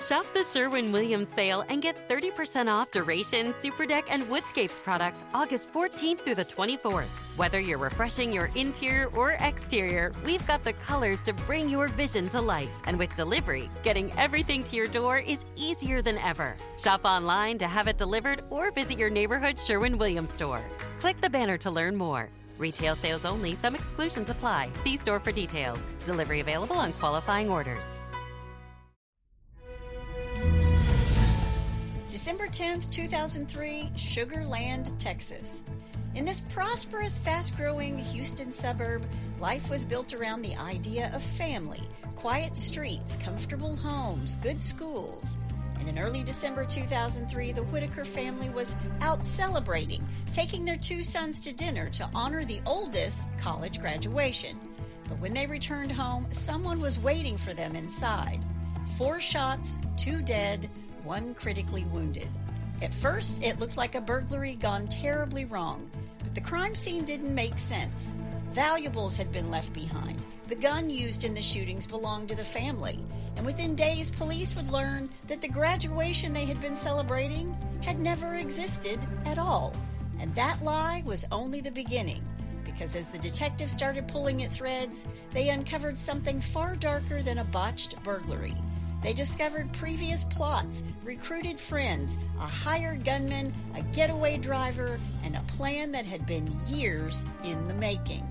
Shop the Sherwin-Williams sale and get 30% off Duration, Superdeck, and Woodscapes products August 14th through the 24th. Whether you're refreshing your interior or exterior, we've got the colors to bring your vision to life. And with delivery, getting everything to your door is easier than ever. Shop online to have it delivered or visit your neighborhood Sherwin-Williams store. Click the banner to learn more. Retail sales only. Some exclusions apply. See store for details. Delivery available on qualifying orders. December 10th, 2003, Sugar Land, Texas. In this prosperous, fast-growing Houston suburb, life was built around the idea of family, quiet streets, comfortable homes, good schools. And in early December 2003, the Whitaker family was out celebrating, taking their two sons to dinner to honor the oldest college graduation. But when they returned home, someone was waiting for them inside. 4 shots, 2 dead, 1 critically wounded. At first, it looked like a burglary gone terribly wrong, but the crime scene didn't make sense. Valuables had been left behind. The gun used in the shootings belonged to the family, and within days, police would learn that the graduation they had been celebrating had never existed at all. And that lie was only the beginning, because as the detectives started pulling at threads, they uncovered something far darker than a botched burglary. They discovered previous plots, recruited friends, a hired gunman, a getaway driver, and a plan that had been years in the making.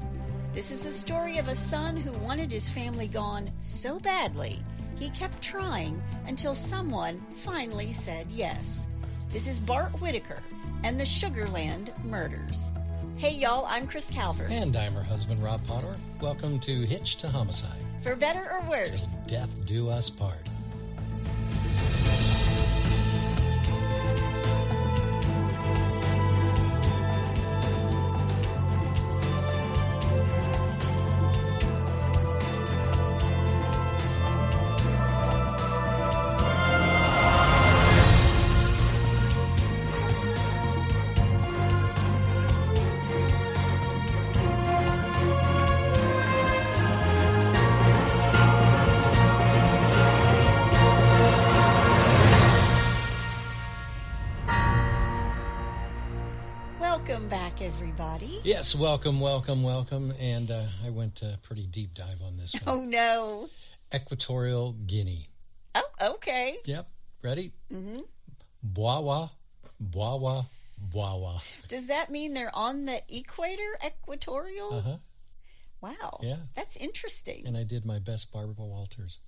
This is the story of a son who wanted his family gone so badly, he kept trying until someone finally said yes. This is Bart Whitaker and the Sugar Land Murders. Hey y'all, I'm Chris Calvert. And I'm her husband, Rob Potter. Welcome to Hitched to Homicide. For better or worse. Till death do us part. Welcome back, everybody. Yes, welcome. And I went a pretty deep dive on this one. Oh, no. Equatorial Guinea. Oh, okay. Yep. Ready? Mm-hmm. Bwawa, bwawa, bwawa. Does that mean they're on the equator, equatorial? Uh-huh. Wow. Yeah. That's interesting. And I did my best Barbara Walters.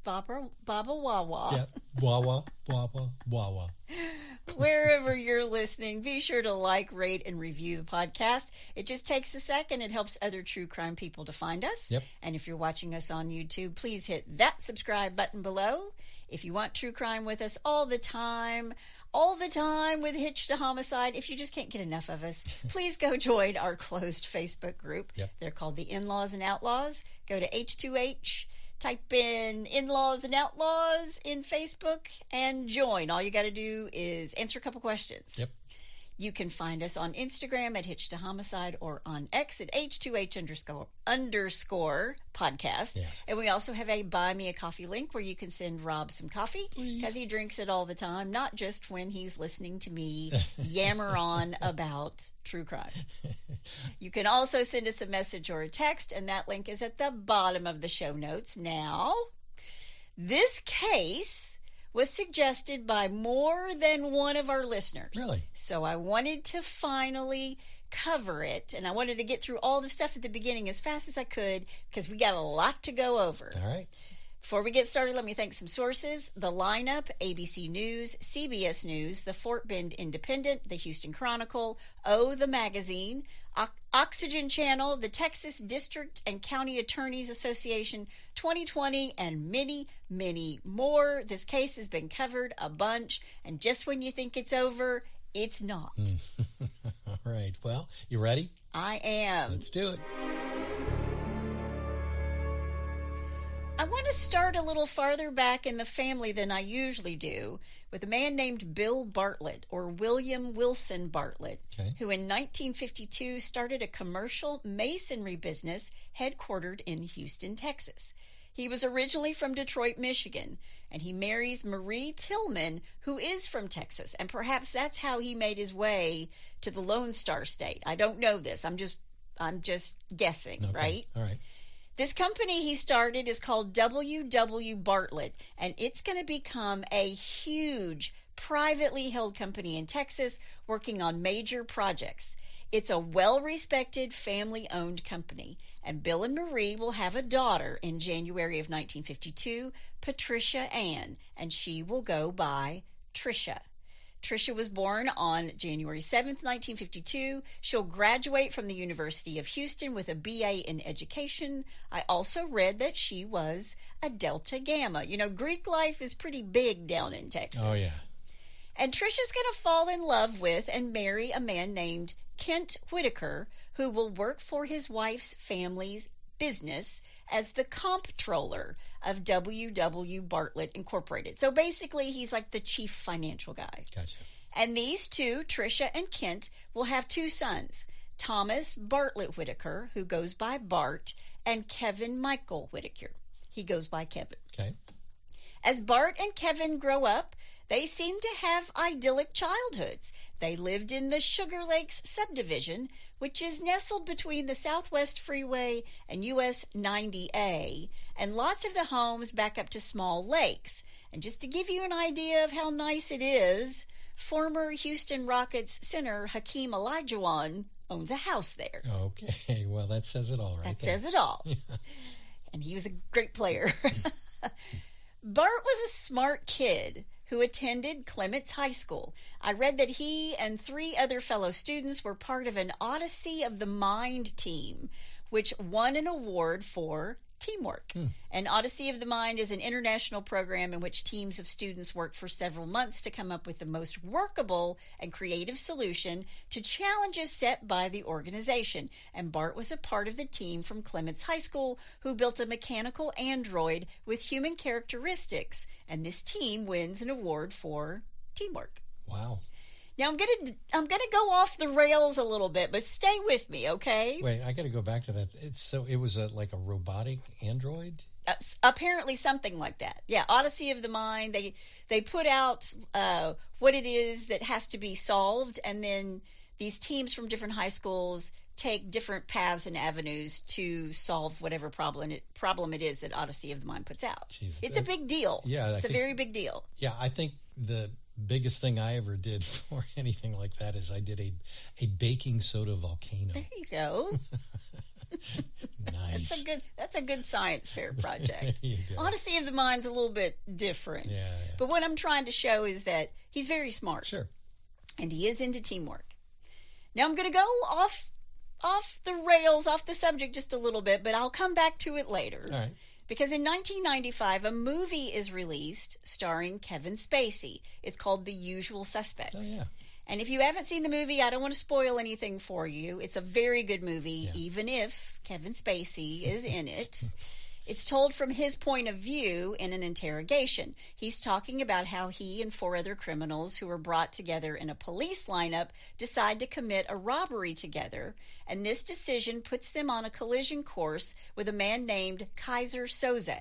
Baba Wawa. Yep. Bwawa, bwawa, bwawa. Wherever you're listening, be sure to like, rate, and review the podcast. It just takes a second. It helps other true crime people to find us. Yep. And if you're watching us on YouTube, please hit that subscribe button below. If you want true crime with us all the time with Hitched to Homicide, if you just can't get enough of us, please go join our closed Facebook group. Yep. They're called the In-Laws and Outlaws. Go to H2H. Type in In-Laws and Outlaws in Facebook and join. All you got to do is answer a couple questions. Yep. You can find us on Instagram at Hitched to Homicide or on X at H2H underscore podcast. Yes. And we also have a Buy Me a Coffee link where you can send Rob some coffee because he drinks it all the time, not just when he's listening to me yammer on about true crime. You can also send us a message or a text, and that link is at the bottom of the show notes. Now, this case was suggested by more than one of our listeners. Really? So I wanted to finally cover it, and I wanted to get through all the stuff at the beginning as fast as I could because we got a lot to go over. All right. Before we get started, let me thank some sources. The Lineup, ABC News, CBS News, the Fort Bend Independent, the Houston Chronicle, the Magazine, Oxygen Channel, the Texas District and County Attorneys Association 2020, and many, many more. This case has been covered a bunch, and just when you think it's over, it's not. All right. Well, you ready? I am. Let's do it. I want to start a little farther back in the family than I usually do with a man named Bill Bartlett, or William Wilson Bartlett, who in 1952 started a commercial masonry business headquartered in Houston, Texas. He was originally from Detroit, Michigan, and he marries Marie Tillman, who is from Texas, and perhaps that's how he made his way to the Lone Star State. I don't know this. I'm just guessing, Okay. right? All right. This company he started is called W.W. Bartlett, and it's going to become a huge privately held company in Texas working on major projects. It's a well-respected family-owned company, and Bill and Marie will have a daughter in January of 1952, Patricia Ann, and she will go by Tricia. Tricia was born on January 7th, 1952. She'll graduate from the University of Houston with a BA in education. I also read that she was a Delta Gamma. You know, Greek life is pretty big down in Texas. Oh, yeah. And Tricia's going to fall in love with and marry a man named Kent Whitaker, who will work for his wife's family's business as the comptroller of W.W. Bartlett Incorporated. So basically, he's like the chief financial guy. Gotcha. And these two, Tricia and Kent, will have two sons, Thomas Bartlett Whitaker, who goes by Bart, and Kevin Michael Whitaker. He goes by Kevin. Okay. As Bart and Kevin grow up, they seem to have idyllic childhoods. They lived in the Sugar Lakes subdivision, which is nestled between the Southwest Freeway and US 90A, and lots of the homes back up to small lakes. And just to give you an idea of how nice it is, former Houston Rockets center Hakeem Olajuwon owns a house there. Okay. Well, that says it all, right? That there. says it all. And he was a great player. Bart was a smart kid who attended Clements High School. I read that he and 3 other fellow students were part of an Odyssey of the Mind team, which won an award for teamwork. An Odyssey of the Mind is an international program in which teams of students work for several months to come up with the most workable and creative solution to challenges set by the organization. And Bart was a part of the team from Clements High School who built a mechanical android with human characteristics. And this team wins an award for teamwork. Wow. Now I'm gonna go off the rails a little bit, but stay with me, okay? Wait, I got to go back to that. It was like a robotic android? Apparently something like that. Yeah, Odyssey of the Mind. They put out what it is that has to be solved, and then these teams from different high schools take different paths and avenues to solve whatever problem it is that Odyssey of the Mind puts out. Jeez, it's a big deal. Yeah. It's a very big deal. Yeah, I think the biggest thing I ever did for anything like that is I did a baking soda volcano. There you go. Nice. That's a good science fair project. There you go. Odyssey of the Mind's a little bit different. Yeah. But what I'm trying to show is that he's very smart. Sure. And he is into teamwork. Now I'm going to go off the rails, off the subject just a little bit, but I'll come back to it later. All right. Because in 1995, a movie is released starring Kevin Spacey. It's called The Usual Suspects. Oh, yeah. And if you haven't seen the movie, I don't want to spoil anything for you. It's a very good movie, even if Kevin Spacey is in it. It's told from his point of view in an interrogation. He's talking about how he and 4 other criminals who were brought together in a police lineup decide to commit a robbery together, and this decision puts them on a collision course with a man named Kaiser Soze.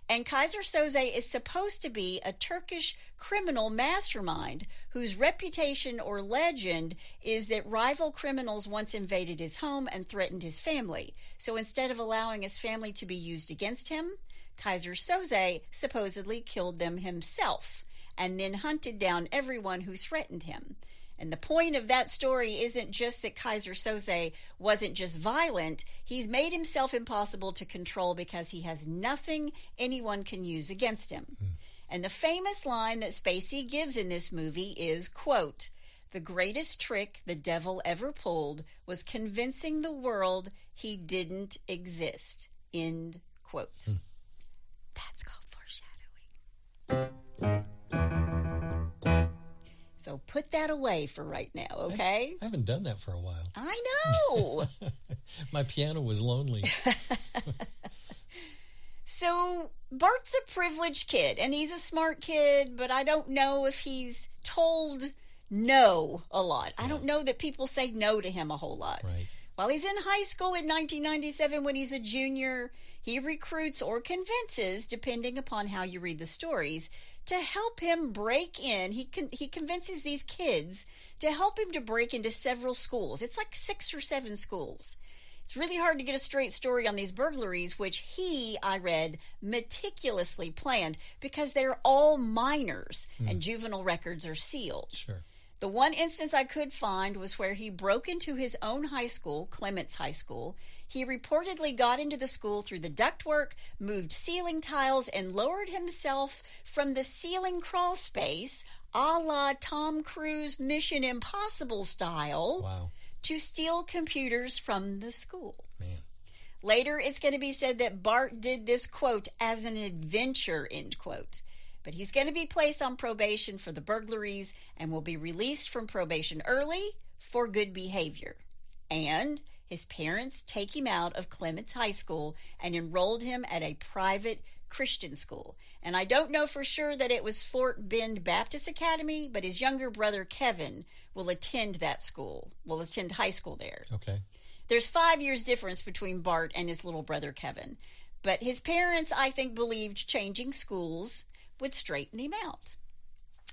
And Kaiser Soze is supposed to be a Turkish criminal mastermind whose reputation or legend is that rival criminals once invaded his home and threatened his family. So instead of allowing his family to be used against him, Kaiser Soze supposedly killed them himself and then hunted down everyone who threatened him. And the point of that story isn't just that Kaiser Soze wasn't just violent. He's made himself impossible to control because he has nothing anyone can use against him. And the famous line that Spacey gives in this movie is, quote, "The greatest trick the devil ever pulled was convincing the world he didn't exist." End quote. That's called foreshadowing. So put that away for right now, okay? I haven't done that for a while. I know. My piano was lonely. So Bart's a privileged kid, and he's a smart kid, but I don't know if he's told no a lot. I don't know that people say no to him a whole lot. Right. While he's in high school in 1997, when he's a junior, he recruits or convinces, depending upon how you read the stories, to help him break in. He convinces these kids to help him to break into several schools. It's like 6 or 7 schools. It's really hard to get a straight story on these burglaries, which I read, meticulously planned because they're all minors and juvenile records are sealed. Sure. The one instance I could find was where he broke into his own high school, Clements High School. He reportedly got into the school through the ductwork, moved ceiling tiles, and lowered himself from the ceiling crawl space, a la Tom Cruise Mission Impossible style. Wow. To steal computers from the school. Man. Later, it's going to be said that Bart did this, quote, as an adventure, end quote. But he's going to be placed on probation for the burglaries and will be released from probation early for good behavior. And his parents take him out of Clements High School and enrolled him at a private Christian school. And I don't know for sure that it was Fort Bend Baptist Academy, but his younger brother, Kevin, will attend that school, will attend high school there. Okay. There's 5 years difference between Bart and his little brother, Kevin. But his parents, I think, believed changing schools would straighten him out.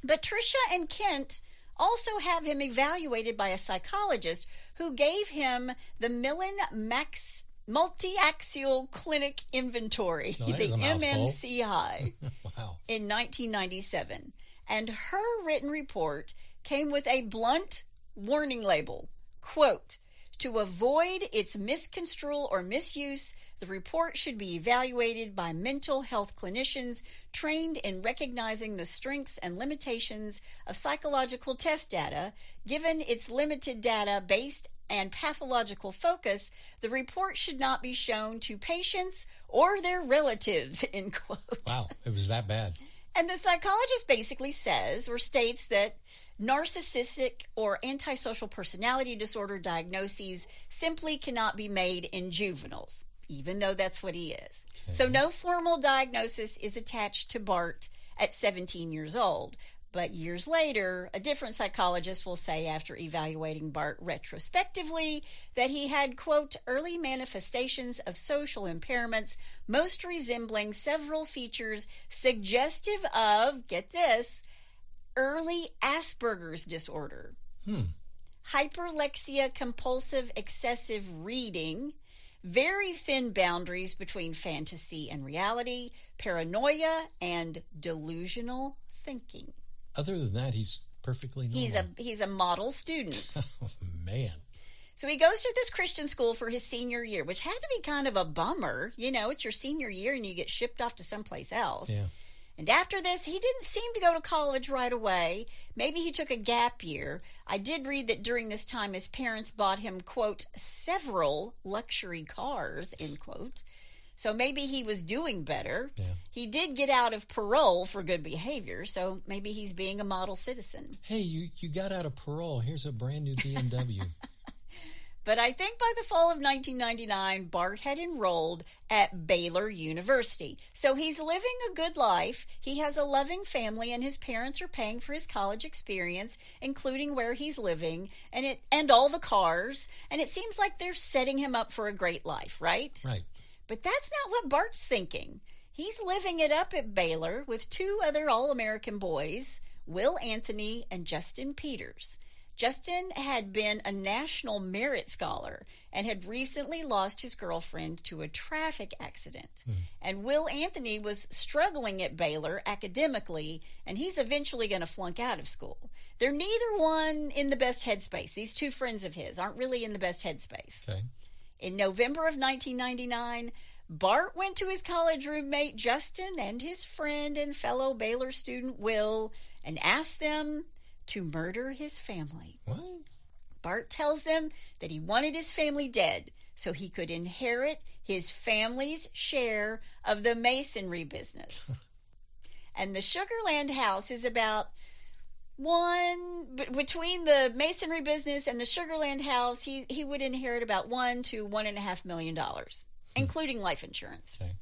But Tricia and Kent also have him evaluated by a psychologist who gave him the Millen Multi-Axial Clinic Inventory, the MMCI, Wow. in 1997. And her written report came with a blunt warning label, quote, to avoid its misconstrual or misuse, the report should be evaluated by mental health clinicians trained in recognizing the strengths and limitations of psychological test data. Given its limited data-based and pathological focus, the report should not be shown to patients or their relatives, end quote. Wow, it was that bad. And the psychologist basically says or states that narcissistic or antisocial personality disorder diagnoses simply cannot be made in juveniles, even though that's what he is. Okay. So no formal diagnosis is attached to Bart at 17 years old. But years later, a different psychologist will say, after evaluating Bart retrospectively, that he had, quote, early manifestations of social impairments, most resembling several features suggestive of, get this, early Asperger's disorder, hyperlexia, compulsive excessive reading, very thin boundaries between fantasy and reality, paranoia, and delusional thinking. Other than that, he's perfectly normal. He's a model student. Oh, man. So he goes to this Christian school for his senior year, which had to be kind of a bummer. You know, it's your senior year and you get shipped off to someplace else. Yeah. And after this, he didn't seem to go to college right away. Maybe he took a gap year. I did read that during this time, his parents bought him, quote, several luxury cars, end quote. So maybe he was doing better. Yeah. He did get out of parole for good behavior, so maybe he's being a model citizen. Hey, you got out of parole. Here's a brand new BMW. But I think by the fall of 1999, Bart had enrolled at Baylor University. So he's living a good life. He has a loving family, and his parents are paying for his college experience, including where he's living, and all the cars. And it seems like they're setting him up for a great life, right? Right. But that's not what Bart's thinking. He's living it up at Baylor with 2 other All-American boys, Will Anthony and Justin Peters. Justin had been a National Merit Scholar and had recently lost his girlfriend to a traffic accident. And Will Anthony was struggling at Baylor academically, and he's eventually going to flunk out of school. They're neither one in the best headspace. These 2 friends of his aren't really in the best headspace. Okay. In November of 1999, Bart went to his college roommate Justin and his friend and fellow Baylor student Will and asked them to murder his family. What? Bart tells them that he wanted his family dead so he could inherit his family's share of the masonry business. And the Sugarland house is about between the masonry business and the Sugarland house, he would inherit about $1 to $1.5 million, including life insurance. Okay.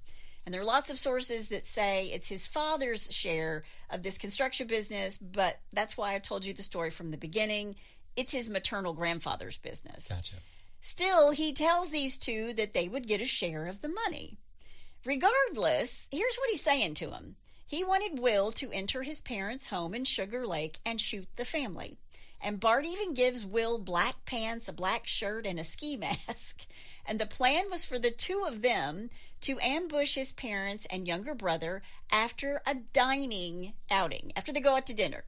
And there are lots of sources that say it's his father's share of this construction business, but that's why I told you the story from the beginning. It's his maternal grandfather's business. Gotcha. Still, he tells these 2 that they would get a share of the money. Regardless, here's what he's saying to him. He wanted Will to enter his parents' home in Sugar Lake and shoot the family. And Bart even gives Will black pants, a black shirt, and a ski mask. And the plan was for the two of them to ambush his parents and younger brother after a dining outing, after they go out to dinner.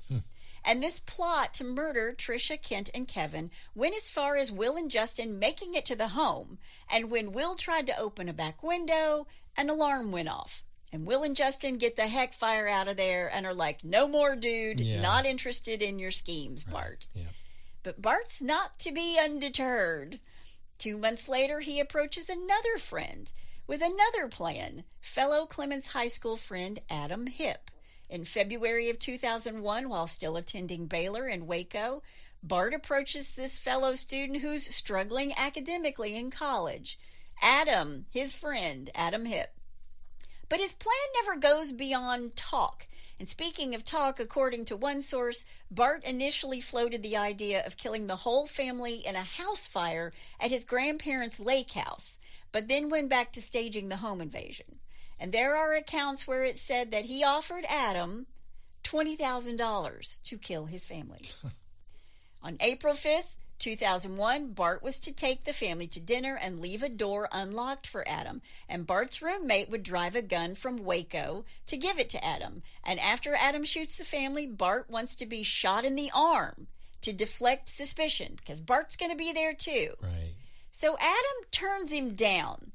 And this plot to murder Tricia, Kent, and Kevin went as far as Will and Justin making it to the home. And when Will tried to open a back window, an alarm went off. And Will and Justin get the heck fire out of there and are like, no more, dude. Yeah. Not interested in your schemes, Bart. Right. Yeah. But Bart's not to be undeterred. 2 months later, he approaches another friend with another plan, fellow Clemens High School friend Adam Hipp. In February of 2001, while still attending Baylor in Waco, Bart approaches this fellow student who's struggling academically in college. Adam, his friend, Adam Hipp. But his plan never goes beyond talk. And speaking of talk, according to one source, Bart initially floated the idea of killing the whole family in a house fire at his grandparents' lake house, but then went back to staging the home invasion. And there are accounts where it said that he offered Adam $20,000 to kill his family. On April 5th, 2001, Bart was to take the family to dinner and leave a door unlocked for Adam. And Bart's roommate would drive a gun from Waco to give it to Adam. And after Adam shoots the family, Bart wants to be shot in the arm to deflect suspicion, because Bart's going to be there too. Right. So Adam turns him down.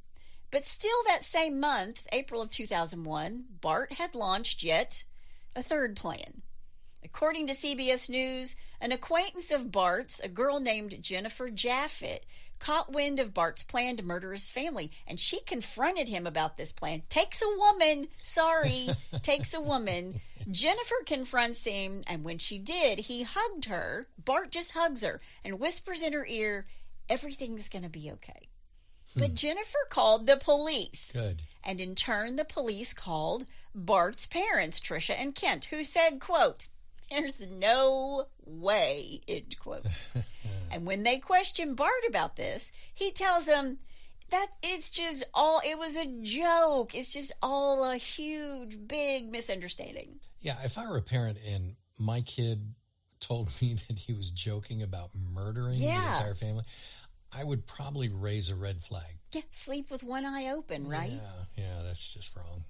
But still that same month, April of 2001, Bart had launched yet a third plan. According to CBS News, an acquaintance of Bart's, a girl named Jennifer Jaffett, caught wind of Bart's plan to murder his family, and she confronted him about this plan. Takes a woman. Takes a woman. Jennifer confronts him, and when she did, he hugged her. Bart just hugs her and whispers in her ear, everything's going to be okay. But Jennifer called the police. Good. And in turn, the police called Bart's parents, Tricia and Kent, who said, quote, there's no way, end quote. And when they question Bart about this, he tells them that it was a joke. It's just all a huge, big misunderstanding. Yeah, if I were a parent and my kid told me that he was joking about murdering the entire family, I would probably raise a red flag. Yeah, sleep with one eye open, right? Yeah, that's just wrong.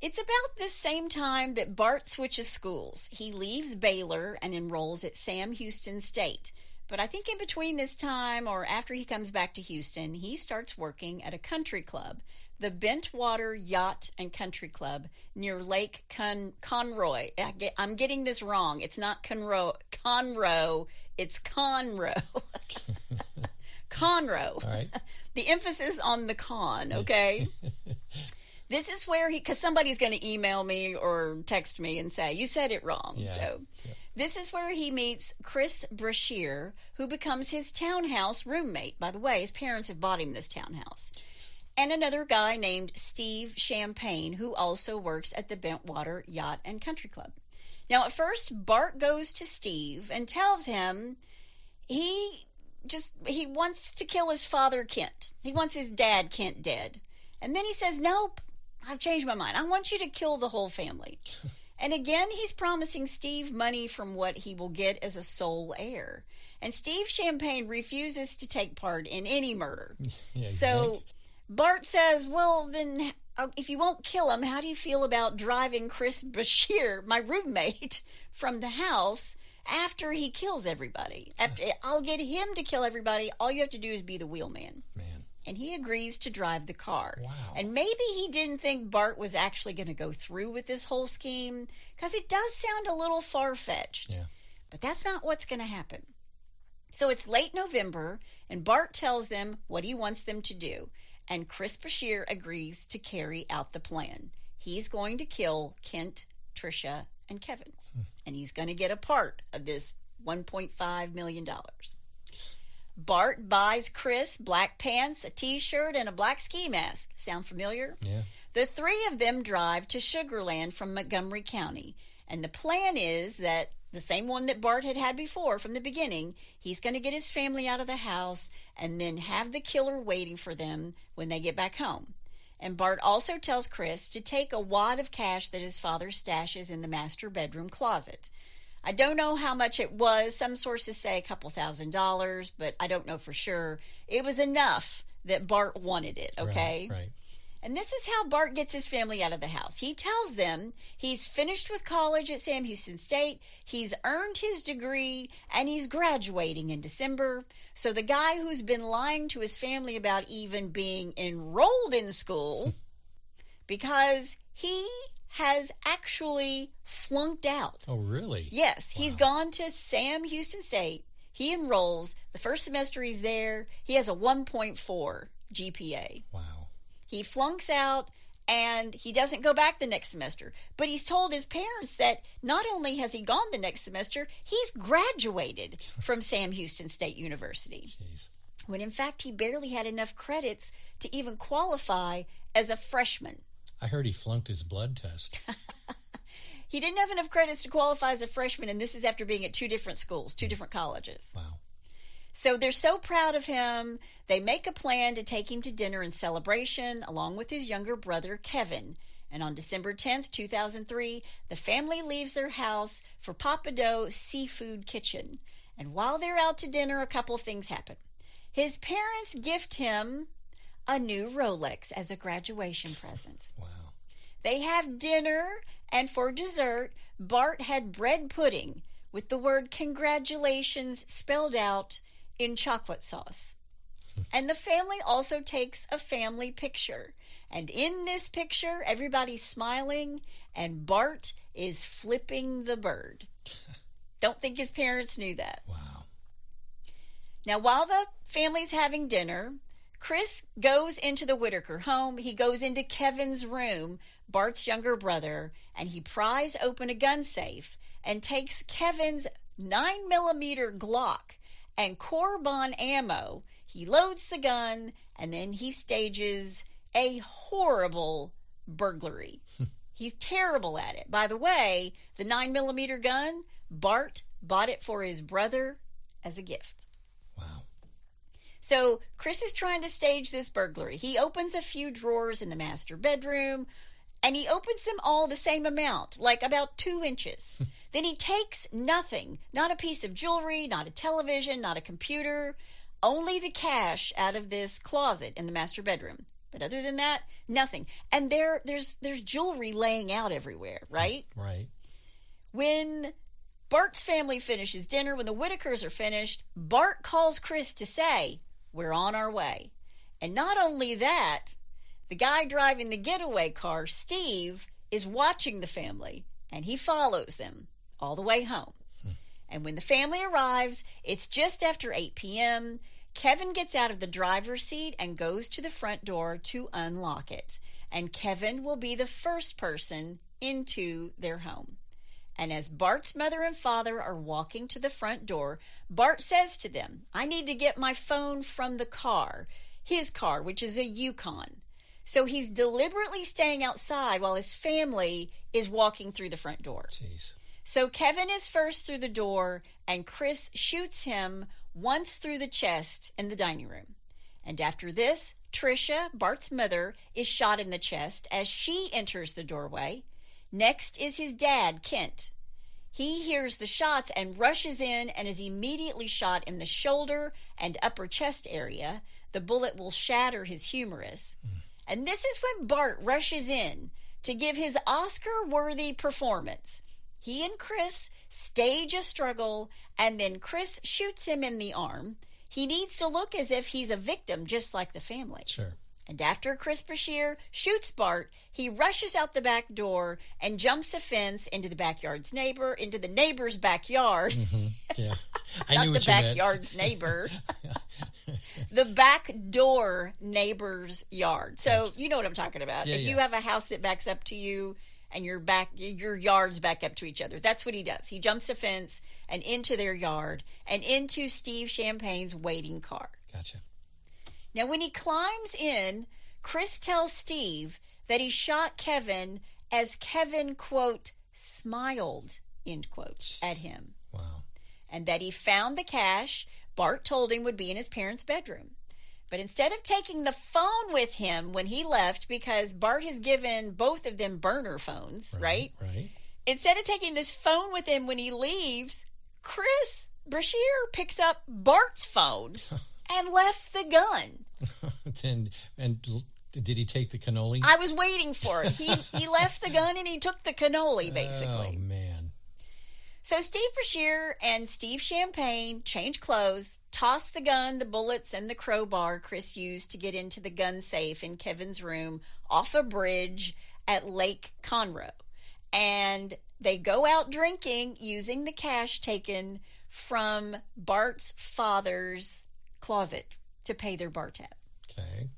It's about this same time that Bart switches schools. He leaves Baylor and enrolls at Sam Houston State. But I think in between this time, or after he comes back to Houston, he starts working at a country club, the Bentwater Yacht and Country Club near Lake Conroe. I'm getting this wrong. It's not Conroe. It's Conroe. Conroe. All right. The emphasis on the con, okay? This is where because somebody's going to email me or text me and say, you said it wrong. Yeah. So this is where he meets Chris Brashear, who becomes his townhouse roommate. By the way, his parents have bought him this townhouse. And another guy named Steve Champagne, who also works at the Bentwater Yacht and Country Club. Now, at first, Bart goes to Steve and tells him he wants to kill his father, Kent. He wants his dad, Kent, dead. And then he says, nope, I've changed my mind. I want you to kill the whole family. And again, he's promising Steve money from what he will get as a sole heir. And Steve Champagne refuses to take part in any murder. Yeah, so Bart says, well, then if you won't kill him, how do you feel about driving Chris Brashear, my roommate, from the house after he kills everybody? I'll get him to kill everybody. All you have to do is be the wheelman. Man. And he agrees to drive the car. Wow. And maybe he didn't think Bart was actually going to go through with this whole scheme, because it does sound a little far-fetched. Yeah. But that's not what's going to happen. So it's late November, and Bart tells them what he wants them to do. And Chris Brashear agrees to carry out the plan. He's going to kill Kent, Tricia, and Kevin. And he's going to get a part of this $1.5 million. Bart buys Chris black pants, a t-shirt, and a black ski mask. Sound familiar? Yeah. The three of them drive to Sugar Land from Montgomery County. And the plan is that the same one that Bart had before from the beginning, he's going to get his family out of the house and then have the killer waiting for them when they get back home. And Bart also tells Chris to take a wad of cash that his father stashes in the master bedroom closet. I don't know how much it was. Some sources say a couple $1,000s, but I don't know for sure. It was enough that Bart wanted it, okay? Right. And this is how Bart gets his family out of the house. He tells them he's finished with college at Sam Houston State, he's earned his degree, and he's graduating in December. So the guy who's been lying to his family about even being enrolled in school, because he has actually flunked out. Oh, really? Yes, Wow. He's gone to Sam Houston State. He enrolls. The first semester he's there, he has a 1.4 GPA. Wow. He flunks out, and he doesn't go back the next semester. But he's told his parents that not only has he gone the next semester, he's graduated from Sam Houston State University. Jeez. When in fact he barely had enough credits to even qualify as a freshman. I heard he flunked his blood test. He didn't have enough credits to qualify as a freshman, and this is after being at 2 different schools, 2 different colleges. Wow. So they're so proud of him, they make a plan to take him to dinner in celebration along with his younger brother, Kevin. And on December 10th, 2003, the family leaves their house for Papado Seafood Kitchen. And while they're out to dinner, a couple things happen. His parents gift him a new Rolex as a graduation present. Wow. They have dinner, and for dessert, Bart had bread pudding with the word congratulations spelled out in chocolate sauce. And the family also takes a family picture. And in this picture, everybody's smiling, and Bart is flipping the bird. Don't think his parents knew that. Wow. Now, while the family's having dinner, Chris goes into the Whitaker home. He goes into Kevin's room, Bart's younger brother, and he pries open a gun safe and takes Kevin's 9mm Glock and Corbon ammo. He loads the gun, and then he stages a horrible burglary. He's terrible at it. By the way, the 9mm gun, Bart bought it for his brother as a gift. Wow. So Chris is trying to stage this burglary. He opens a few drawers in the master bedroom, and he opens them all the same amount, like about 2 inches. Then he takes nothing, not a piece of jewelry, not a television, not a computer, only the cash out of this closet in the master bedroom. But other than that, nothing. And there's jewelry laying out everywhere, right? Right. When Bart's family finishes dinner, when the Whitakers are finished, Bart calls Chris to say, "We're on our way." And not only that, the guy driving the getaway car, Steve, is watching the family, and he follows them all the way home. And when the family arrives, it's just after 8 p.m., Kevin gets out of the driver's seat and goes to the front door to unlock it. And Kevin will be the first person into their home. And as Bart's mother and father are walking to the front door, Bart says to them, "I need to get my phone from the car," his car, which is a Yukon. So he's deliberately staying outside while his family is walking through the front door. Jeez. So Kevin is first through the door, and Chris shoots him once through the chest in the dining room. And after this, Tricia, Bart's mother, is shot in the chest as she enters the doorway. Next is his dad, Kent. He hears the shots and rushes in and is immediately shot in the shoulder and upper chest area. The bullet will shatter his humerus. And this is when Bart rushes in to give his Oscar-worthy performance. He and Chris stage a struggle, and then Chris shoots him in the arm. He needs to look as if he's a victim, just like the family. Sure. And after Chris Bashir shoots Bart, he rushes out the back door and jumps a fence into the neighbor's backyard. Mm-hmm. Yeah. I Not knew the what you meant. backyard's neighbor. The back door neighbor's yard. So you know what I'm talking about. Yeah, if you have a house that backs up to you and your yards back up to each other, that's what he does. He jumps a fence and into their yard and into Steve Champagne's waiting car. Gotcha. Now, when he climbs in, Chris tells Steve that he shot Kevin as Kevin, quote, smiled, end quote, at him. Wow. And that he found the cash Bart told him would be in his parents' bedroom. But instead of taking the phone with him when he left, because Bart has given both of them burner phones, right? Right. Instead of taking this phone with him when he leaves, Chris Brashear picks up Bart's phone and left the gun. and did he take the cannoli? I was waiting for it. He left the gun and he took the cannoli, basically. Oh, man. So Steve Brashear and Steve Champagne change clothes, toss the gun, the bullets, and the crowbar Chris used to get into the gun safe in Kevin's room off a bridge at Lake Conroe. And they go out drinking using the cash taken from Bart's father's closet to pay their bar tab. Okay.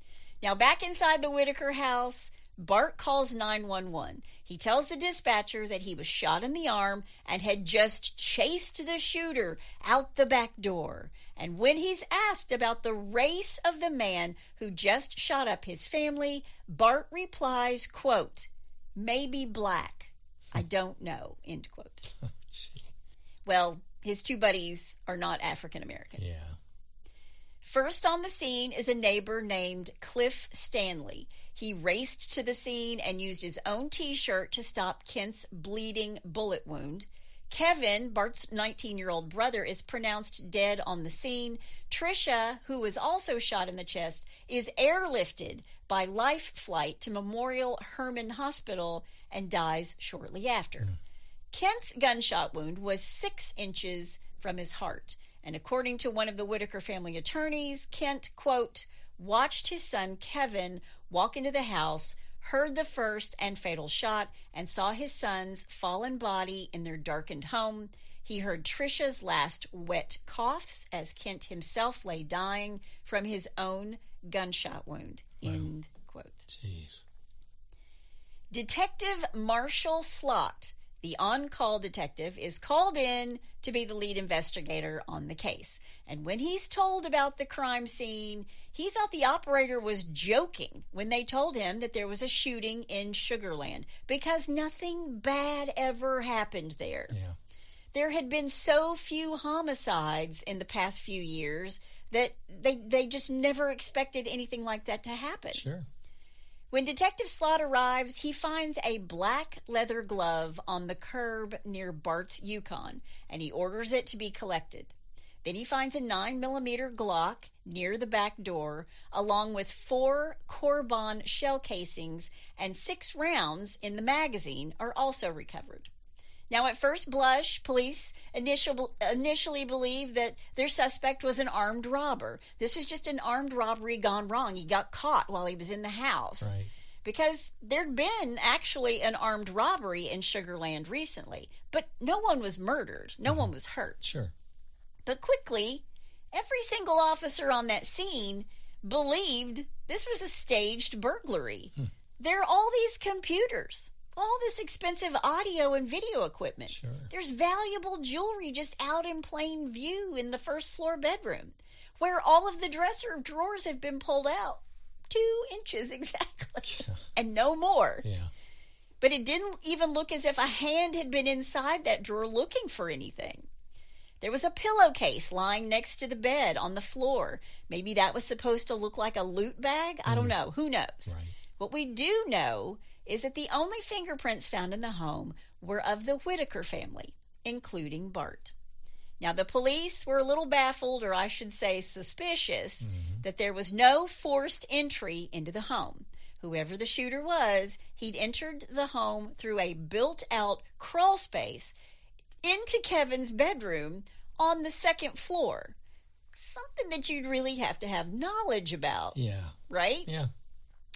Now, back inside the Whitaker house, Bart calls 911. He tells the dispatcher that he was shot in the arm and had just chased the shooter out the back door. And when he's asked about the race of the man who just shot up his family, Bart replies, quote, "Maybe black. I don't know," end quote. Well, his two buddies are not African American. Yeah. First on the scene is a neighbor named Cliff Stanley. He raced to the scene and used his own T-shirt to stop Kent's bleeding bullet wound. Kevin, Bart's 19-year-old brother, is pronounced dead on the scene. Tricia, who was also shot in the chest, is airlifted by life flight to Memorial Hermann Hospital and dies shortly after. Kent's gunshot wound was 6 inches from his heart. And according to one of the Whitaker family attorneys, Kent, quote, watched his son Kevin walk into the house, heard the first and fatal shot, and saw his son's fallen body in their darkened home. He heard Tricia's last wet coughs as Kent himself lay dying from his own gunshot wound, end quote. Jeez. Detective Marshall Slott, the on-call detective, is called in to be the lead investigator on the case. And when he's told about the crime scene, he thought the operator was joking when they told him that there was a shooting in Sugar Land, because nothing bad ever happened there. Yeah. There had been so few homicides in the past few years that they just never expected anything like that to happen. Sure. When Detective Slott arrives, he finds a black leather glove on the curb near Bart's Yukon, and he orders it to be collected. Then he finds a 9mm Glock near the back door, along with 4 Corbon shell casings, and 6 rounds in the magazine are also recovered. Now, at first blush, police initially believed that their suspect was an armed robber. This was just an armed robbery gone wrong. He got caught while he was in the house. Right. Because there'd been actually an armed robbery in Sugar Land recently. But no one was murdered. No one was hurt. Sure. But quickly, every single officer on that scene believed this was a staged burglary. There are all these computers, all this expensive audio and video equipment. Sure. There's valuable jewelry just out in plain view in the first floor bedroom, where all of the dresser drawers have been pulled out 2 inches exactly, and no more. Yeah. But it didn't even look as if a hand had been inside that drawer looking for anything. There was a pillowcase lying next to the bed on the floor. Maybe that was supposed to look like a loot bag. I don't know. Who knows? Right. What we do know is that the only fingerprints found in the home were of the Whitaker family, including Bart. Now, the police were a little baffled, or I should say suspicious, that there was no forced entry into the home. Whoever the shooter was, he'd entered the home through a built-out crawl space into Kevin's bedroom on the second floor. Something that you'd really have to have knowledge about. Yeah. Right? Yeah.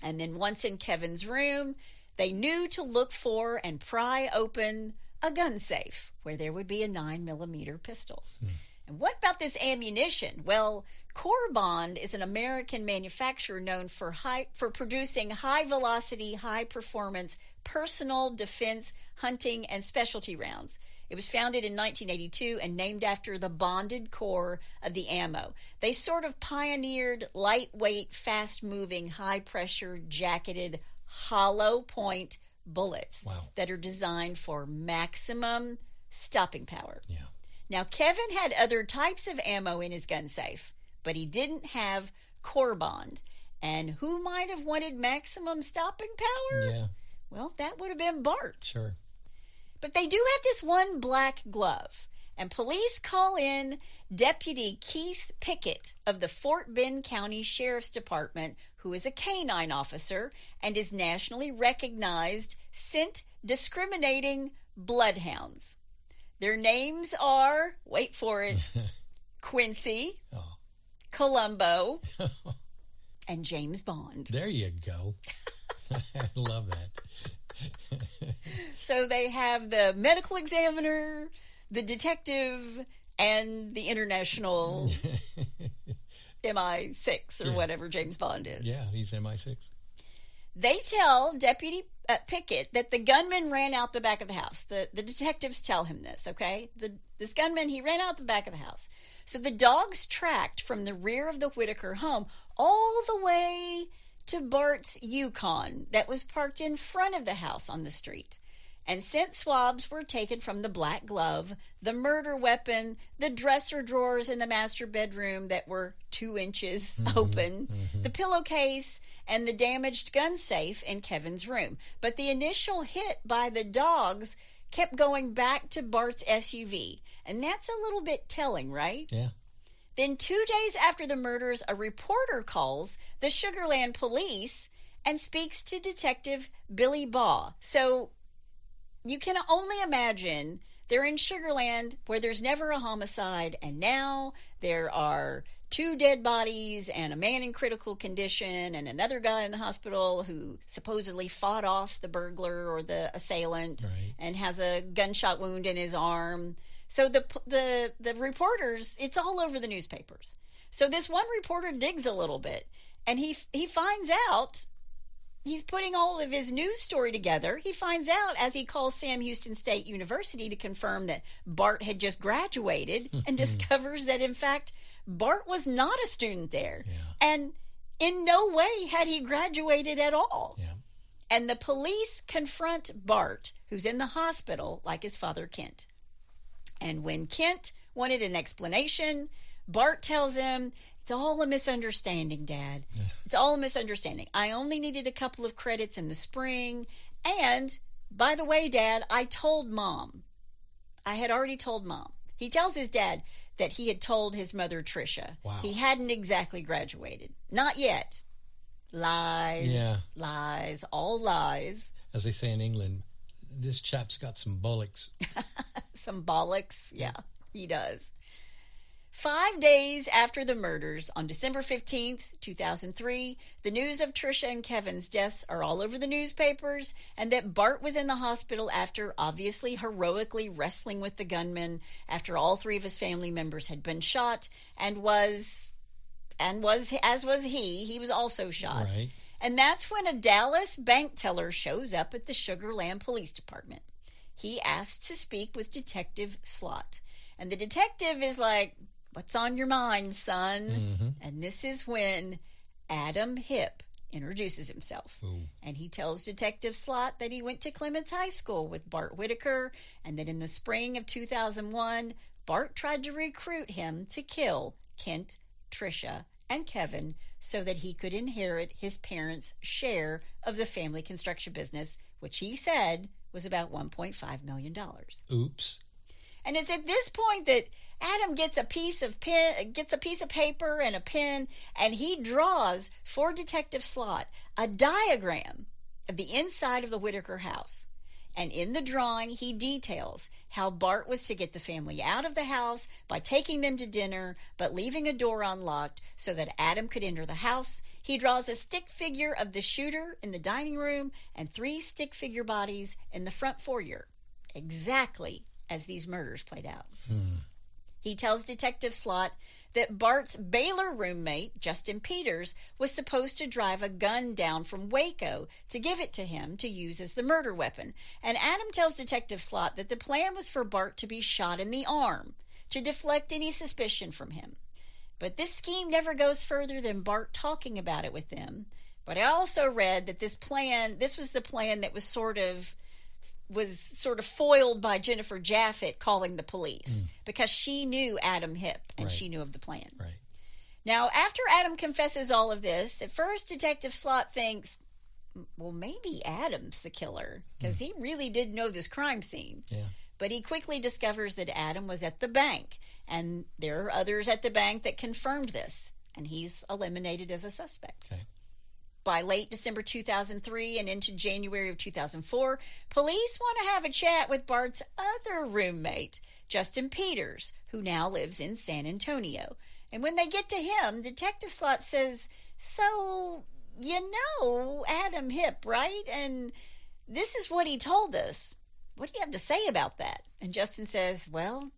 And then once in Kevin's room, they knew to look for and pry open a gun safe where there would be a 9mm pistol. And what about this ammunition? Well, Corbon is an American manufacturer known for producing high-velocity, high-performance personal defense, hunting, and specialty rounds. It was founded in 1982 and named after the bonded core of the ammo. They sort of pioneered lightweight, fast-moving, high-pressure, jacketed, hollow point bullets that are designed for maximum stopping power. Yeah. Now, Kevin had other types of ammo in his gun safe, but he didn't have core bond. And who might have wanted maximum stopping power? Yeah. Well, that would have been Bart. Sure. But they do have this one black glove. And police call in Deputy Keith Pickett of the Fort Bend County Sheriff's Department, who is a canine officer and is nationally recognized scent discriminating bloodhounds. Their names are, wait for it, Quincy, Columbo, and James Bond. There you go. I love that. So they have the medical examiner, the detective, and the international MI6 or whatever James Bond is. Yeah, he's MI6. They tell Deputy Pickett that the gunman ran out the back of the house. The detectives tell him this, okay? This gunman, he ran out the back of the house. So the dogs tracked from the rear of the Whitaker home all the way to Bart's Yukon that was parked in front of the house on the street. And scent swabs were taken from the black glove, the murder weapon, the dresser drawers in the master bedroom that were 2 inches open, the pillowcase, and the damaged gun safe in Kevin's room. But the initial hit by the dogs kept going back to Bart's SUV. And that's a little bit telling, right? Yeah. Then 2 days after the murders, a reporter calls the Sugarland police and speaks to Detective Billy Baugh. So you can only imagine they're in Sugarland where there's never a homicide, and now there are 2 dead bodies and a man in critical condition and another guy in the hospital who supposedly fought off the burglar or the assailant and has a gunshot wound in his arm. So the reporters, it's all over the newspapers. So this one reporter digs a little bit, and he finds out, he's putting all of his news story together. He finds out as he calls Sam Houston State University to confirm that Bart had just graduated and discovers that, in fact, Bart was not a student there. Yeah. And in no way had he graduated at all. Yeah. And the police confront Bart, who's in the hospital, like his father, Kent. And when Kent wanted an explanation, Bart tells him, "It's all a misunderstanding, Dad. It's all a misunderstanding. I only needed a couple of credits in the spring. And, by the way, Dad, I told Mom. I had already told Mom." He tells his dad that he had told his mother, Tricia. Wow. He hadn't exactly graduated. Not yet. Lies. Yeah. Lies. All lies. As they say in England, this chap's got some bullocks. Some bollocks. Yeah, he does. 5 days after the murders, on December 15th, 2003, the news of Tricia and Kevin's deaths are all over the newspapers, and that Bart was in the hospital after obviously heroically wrestling with the gunman after all 3 of his family members had been shot, and was as was he was also shot. Right. And that's when a Dallas bank teller shows up at the Sugarland Police Department. He asks to speak with Detective Slott. And the detective is like, "What's on your mind, son?" And this is when Adam Hipp introduces himself. Ooh. And he tells Detective Slott that he went to Clements High School with Bart Whitaker, and that in the spring of 2001, Bart tried to recruit him to kill Kent, Tricia, and Kevin so that he could inherit his parents' share of the family construction business, which he said was about $1.5 million. Oops. And it's at this point that Adam gets a piece of paper and a pen, and he draws for Detective Slott a diagram of the inside of the Whitaker house. And in the drawing, he details how Bart was to get the family out of the house by taking them to dinner, but leaving a door unlocked so that Adam could enter the house. He draws a stick figure of the shooter in the dining room and 3 stick figure bodies in the front foyer, exactly as these murders played out. He tells Detective Slott that Bart's Baylor roommate, Justin Peters, was supposed to drive a gun down from Waco to give it to him to use as the murder weapon. And Adam tells Detective Slott that the plan was for Bart to be shot in the arm to deflect any suspicion from him. But this scheme never goes further than Bart talking about it with them. But I also read that this was the plan that was sort of foiled by Jennifer Jaffett calling the police because she knew Adam Hipp and she knew of the plan. Right. Now, after Adam confesses all of this, at first Detective Slott thinks, well, maybe Adam's the killer, because he really did know this crime scene. Yeah. But he quickly discovers that Adam was at the bank, and there are others at the bank that confirmed this, and he's eliminated as a suspect. Okay. By late December 2003 and into January of 2004, police want to have a chat with Bart's other roommate, Justin Peters, who now lives in San Antonio. And when they get to him, Detective Slott says, so, you know Adam Hipp, right? And this is what he told us. What do you have to say about that? And Justin says, well,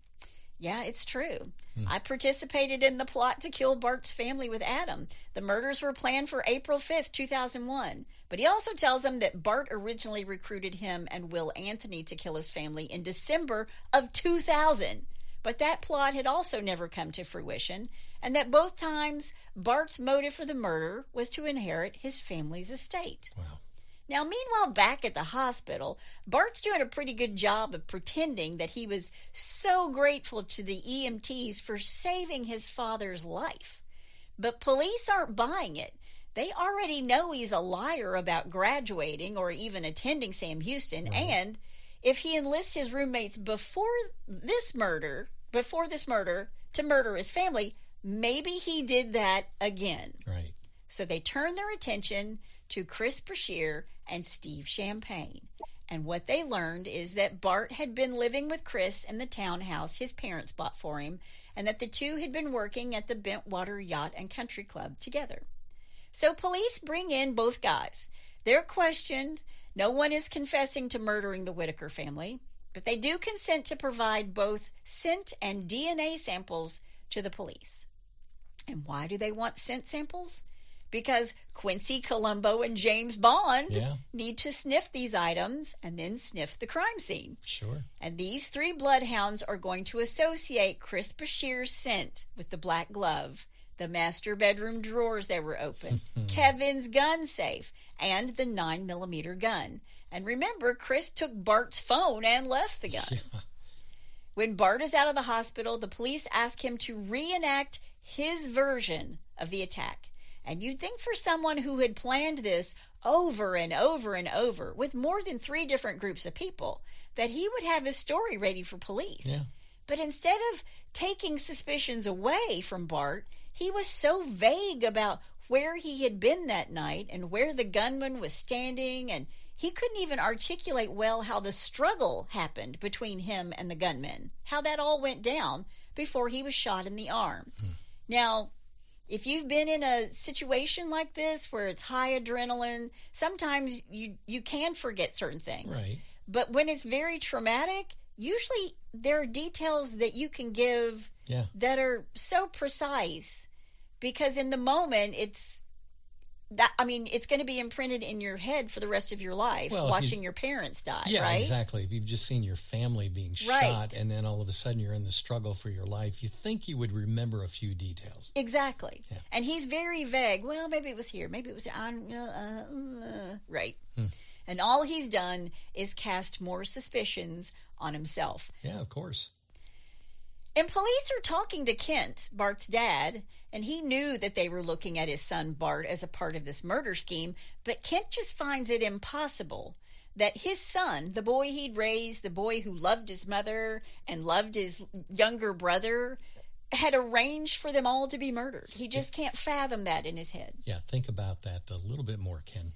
yeah, it's true. I participated in the plot to kill Bart's family with Adam. The murders were planned for April 5th, 2001. But he also tells them that Bart originally recruited him and Will Anthony to kill his family in December of 2000. But that plot had also never come to fruition, and that both times Bart's motive for the murder was to inherit his family's estate. Wow. Now, meanwhile, back at the hospital, Bart's doing a pretty good job of pretending that he was so grateful to the EMTs for saving his father's life. But police aren't buying it. They already know he's a liar about graduating or even attending Sam Houston, right. And if he enlists his roommates before this murder to murder his family, maybe he did that again. Right. So they turn their attention to Chris Brashear and Steve Champagne. And what they learned is that Bart had been living with Chris in the townhouse his parents bought for him, and that the two had been working at the Bentwater Yacht and Country Club together. So police bring in both guys. They're questioned. No one is confessing to murdering the Whitaker family, but they do consent to provide both scent and DNA samples to the police. And why do they want scent samples? Because Quincy Columbo and James Bond need to sniff these items and then sniff the crime scene. Sure. And these three bloodhounds are going to associate Chris Brashear's scent with the black glove, the master bedroom drawers that were open, Kevin's gun safe, and the 9mm gun. And remember, Chris took Bart's phone and left the gun. Yeah. When Bart is out of the hospital, the police ask him to reenact his version of the attack. And you'd think for someone who had planned this over and over and over with more than 3 different groups of people, that he would have his story ready for police. Yeah. But instead of taking suspicions away from Bart, he was so vague about where he had been that night and where the gunman was standing, and he couldn't even articulate well how the struggle happened between him and the gunman, how that all went down before he was shot in the arm. Now, if you've been in a situation like this where it's high adrenaline, sometimes you can forget certain things. Right. But when it's very traumatic, usually there are details that you can give that are so precise, because in the moment it's going to be imprinted in your head for the rest of your life, watching your parents die, yeah, right? Exactly. If you've just seen your family being shot and then all of a sudden you're in the struggle for your life, you think you would remember a few details. Exactly. Yeah. And he's very vague. Well, maybe it was here. Maybe it was there. Right. And all he's done is cast more suspicions on himself. Yeah, of course. And police are talking to Kent, Bart's dad, and he knew that they were looking at his son Bart as a part of this murder scheme, but Kent just finds it impossible that his son, the boy he'd raised, the boy who loved his mother and loved his younger brother, had arranged for them all to be murdered. He just can't fathom that in his head. Yeah, think about that a little bit more, Ken.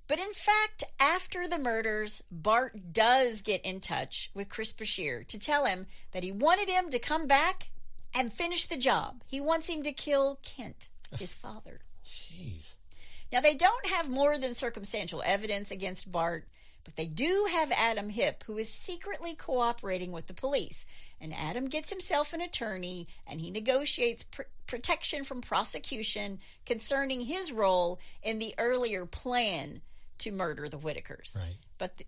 But in fact, after the murders, Bart does get in touch with Chris Brashear to tell him that he wanted him to come back and finish the job. He wants him to kill Kent, his father. Jeez. Now, they don't have more than circumstantial evidence against Bart, but they do have Adam Hipp, who is secretly cooperating with the police. And Adam gets himself an attorney, and he negotiates protection from prosecution concerning his role in the earlier plan to murder the Whitakers. Right. But,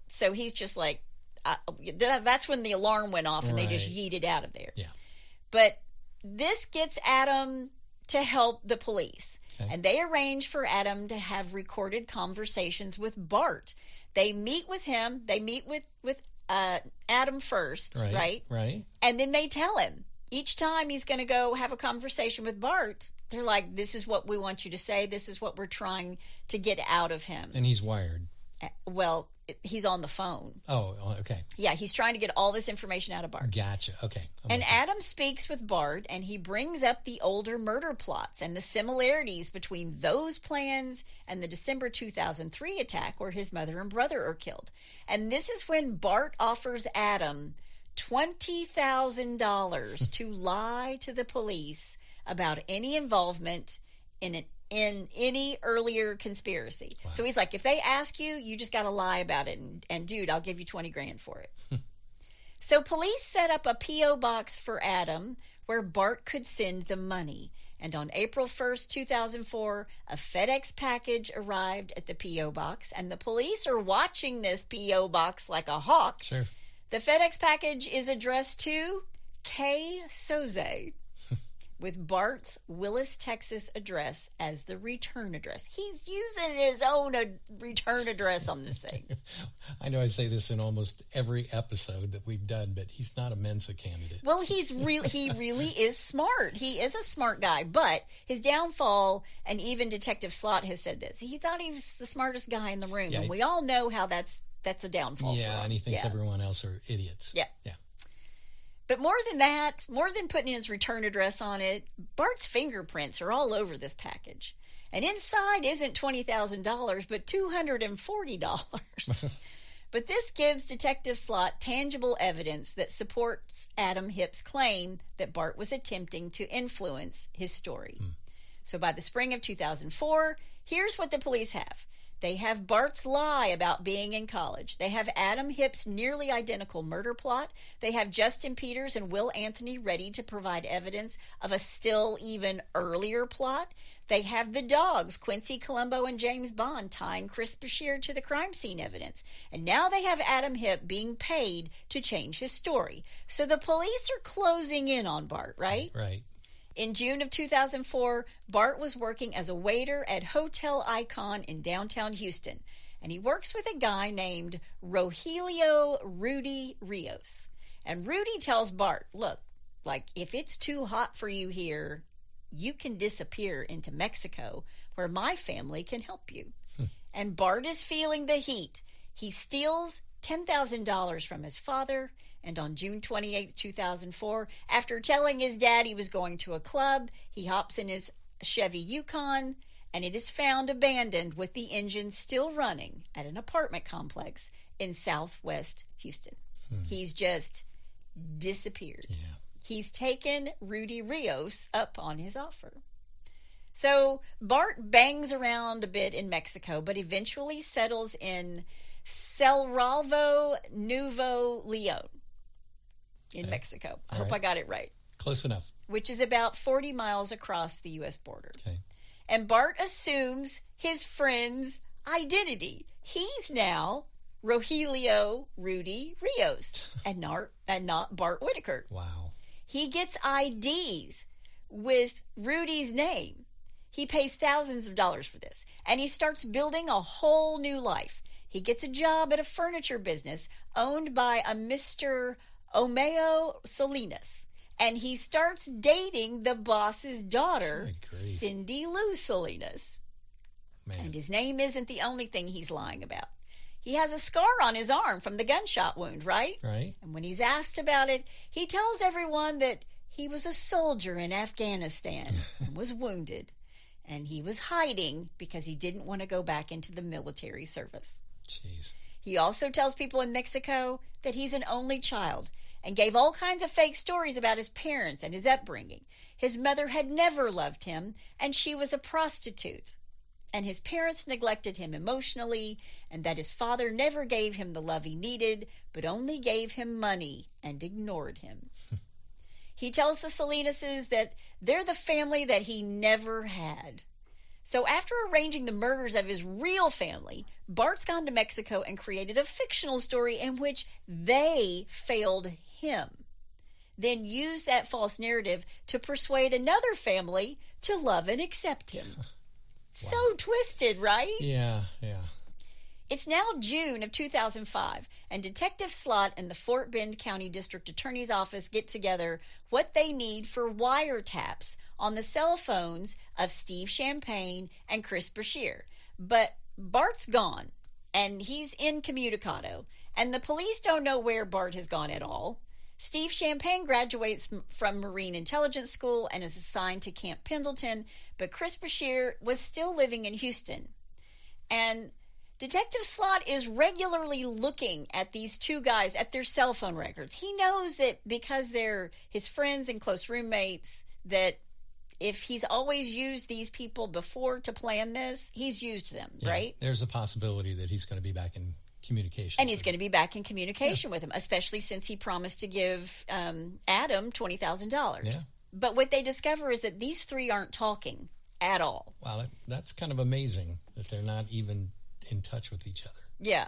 so he's just like, that's when the alarm went off and they just yeeted out of there. Yeah. But this gets Adam to help the police. Okay. And they arrange for Adam to have recorded conversations with Bart. They meet with him. They meet with Adam first, right? Right. And then they tell him, Each time he's going to go have a conversation with Bart, they're like, this is what we want you to say. This is what we're trying to get out of him. And he's wired. Well, he's on the phone. Oh, okay. Yeah, he's trying to get all this information out of Bart. Gotcha. Okay. And Adam speaks with Bart, and he brings up the older murder plots and the similarities between those plans and the December 2003 attack where his mother and brother are killed. And this is when Bart offers Adam $20,000 to lie to the police about any involvement in any earlier conspiracy. Wow. So he's like, if they ask you, you just got to lie about it. And dude, I'll give you $20,000 for it. So police set up a P.O. box for Adam where Bart could send the money. And on April 1st, 2004, a FedEx package arrived at the P.O. box. And the police are watching this P.O. box like a hawk. Sure. The FedEx package is addressed to K. Soze, with Bart's Willis, Texas address as the return address. He's using his own return address on this thing. I know I say this in almost every episode that we've done, but he's not a Mensa candidate. Well, he really is smart. He is a smart guy, but his downfall, and even Detective Slot has said this, he thought he was the smartest guy in the room, and we all know how that's a downfall for him. Yeah, and he thinks everyone else are idiots. Yeah. But more than that, more than putting his return address on it, Bart's fingerprints are all over this package. And inside isn't $20,000, but $240. But this gives Detective Slot tangible evidence that supports Adam Hipp's claim that Bart was attempting to influence his story. So by the spring of 2004, here's what the police have. They have Bart's lie about being in college. They have Adam Hipp's nearly identical murder plot. They have Justin Peters and Will Anthony ready to provide evidence of a still even earlier plot. They have the dogs, Quincy Columbo and James Bond, tying Chris Bashir to the crime scene evidence. And now they have Adam Hipp being paid to change his story. So the police are closing in on Bart, right? Right. In June of 2004, Bart was working as a waiter at Hotel Icon in downtown Houston, and he works with a guy named Rogelio Rudy Rios. And Rudy tells Bart, look, like, if it's too hot for you here, you can disappear into Mexico, where my family can help you. And Bart is feeling the heat. He steals $10,000 from his father. And on June 28, 2004, after telling his dad he was going to a club, he hops in his Chevy Yukon, and it is found abandoned with the engine still running at an apartment complex in southwest Houston. He's just disappeared. Yeah. He's taken Rudy Rios up on his offer. So Bart bangs around a bit in Mexico, but eventually settles in Cerralvo, Nuevo Leon in Mexico. I hope I got it right. Close enough. Which is about 40 miles across the U.S. border. Okay. And Bart assumes his friend's identity. He's now Rogelio Rudy Rios and not Bart Whitaker. Wow. He gets IDs with Rudy's name. He pays thousands of dollars for this. And he starts building a whole new life. He gets a job at a furniture business owned by a Mr. Omeo Salinas. And he starts dating the boss's daughter, Cindy Lou Salinas. Man. And his name isn't the only thing he's lying about. He has a scar on his arm from the gunshot wound, right? Right. And when he's asked about it, he tells everyone that he was a soldier in Afghanistan and was wounded. And he was hiding because he didn't want to go back into the military service. Jeez. He also tells people in Mexico that he's an only child and gave all kinds of fake stories about his parents and his upbringing. His mother had never loved him, and she was a prostitute. And his parents neglected him emotionally, and that his father never gave him the love he needed, but only gave him money and ignored him. He tells the Salinases that they're the family that he never had. So after arranging the murders of his real family, Bart's gone to Mexico and created a fictional story in which they failed him. Then used that false narrative to persuade another family to love and accept him. Wow. So twisted, right? Yeah, yeah. It's now June of 2005, and Detective Slott and the Fort Bend County District Attorney's Office get together what they need for wiretaps on the cell phones of Steve Champagne and Chris Brashear. But Bart's gone, and he's incommunicado, and the police don't know where Bart has gone at all. Steve Champagne graduates from Marine Intelligence School and is assigned to Camp Pendleton, but Chris Brashear was still living in Houston. And Detective Slott is regularly looking at these two guys, at their cell phone records. He knows that because they're his friends and close roommates, that if he's always used these people before to plan this, he's used them, right? There's a possibility that he's going to be back in communication. And he's going to be back in communication with him, especially since he promised to give Adam $20,000. Yeah. But what they discover is that these three aren't talking at all. Wow, that's kind of amazing that they're not even in touch with each other. Yeah.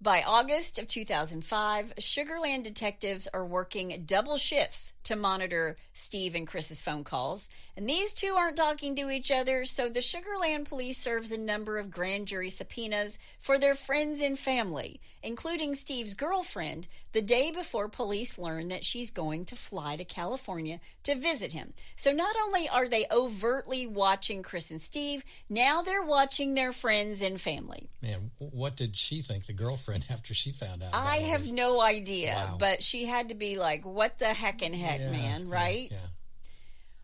By August of 2005, Sugarland detectives are working double shifts to monitor Steve and Chris's phone calls, and these two aren't talking to each other, so the Sugarland police serves a number of grand jury subpoenas for their friends and family, including Steve's girlfriend, the day before police learn that she's going to fly to California to visit him. So not only are they overtly watching Chris and Steve, now they're watching their friends and family. Man, what did she think, the girlfriend, after she found out? I have no idea, Wow. but she had to be like, what the heckin' heck, man, right? Yeah.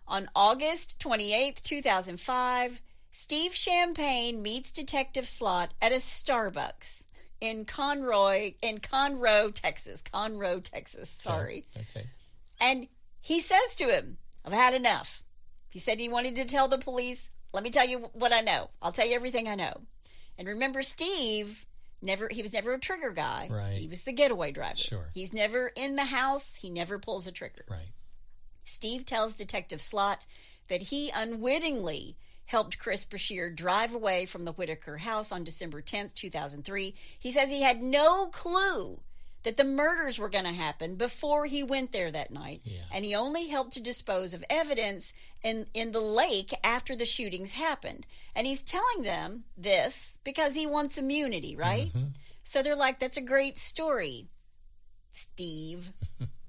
On August 28th, 2005, Steve Champagne meets Detective Slott at a Starbucks in Conroe, Texas. Conroe, Texas, sorry. Okay. And he says to him, I've had enough. He said he wanted to tell the police, let me tell you what I know. I'll tell you everything I know. And remember, Steve, he was never a trigger guy. Right. He was the getaway driver. Sure. He's never in the house. He never pulls a trigger. Right. Steve tells Detective Slott that he unwittingly helped Chris Brashear drive away from the Whitaker house on December 10th, 2003. He says he had no clue that the murders were going to happen before he went there that night. Yeah. And he only helped to dispose of evidence in the lake after the shootings happened. And he's telling them this because he wants immunity, right? Mm-hmm. So they're like, that's a great story, Steve.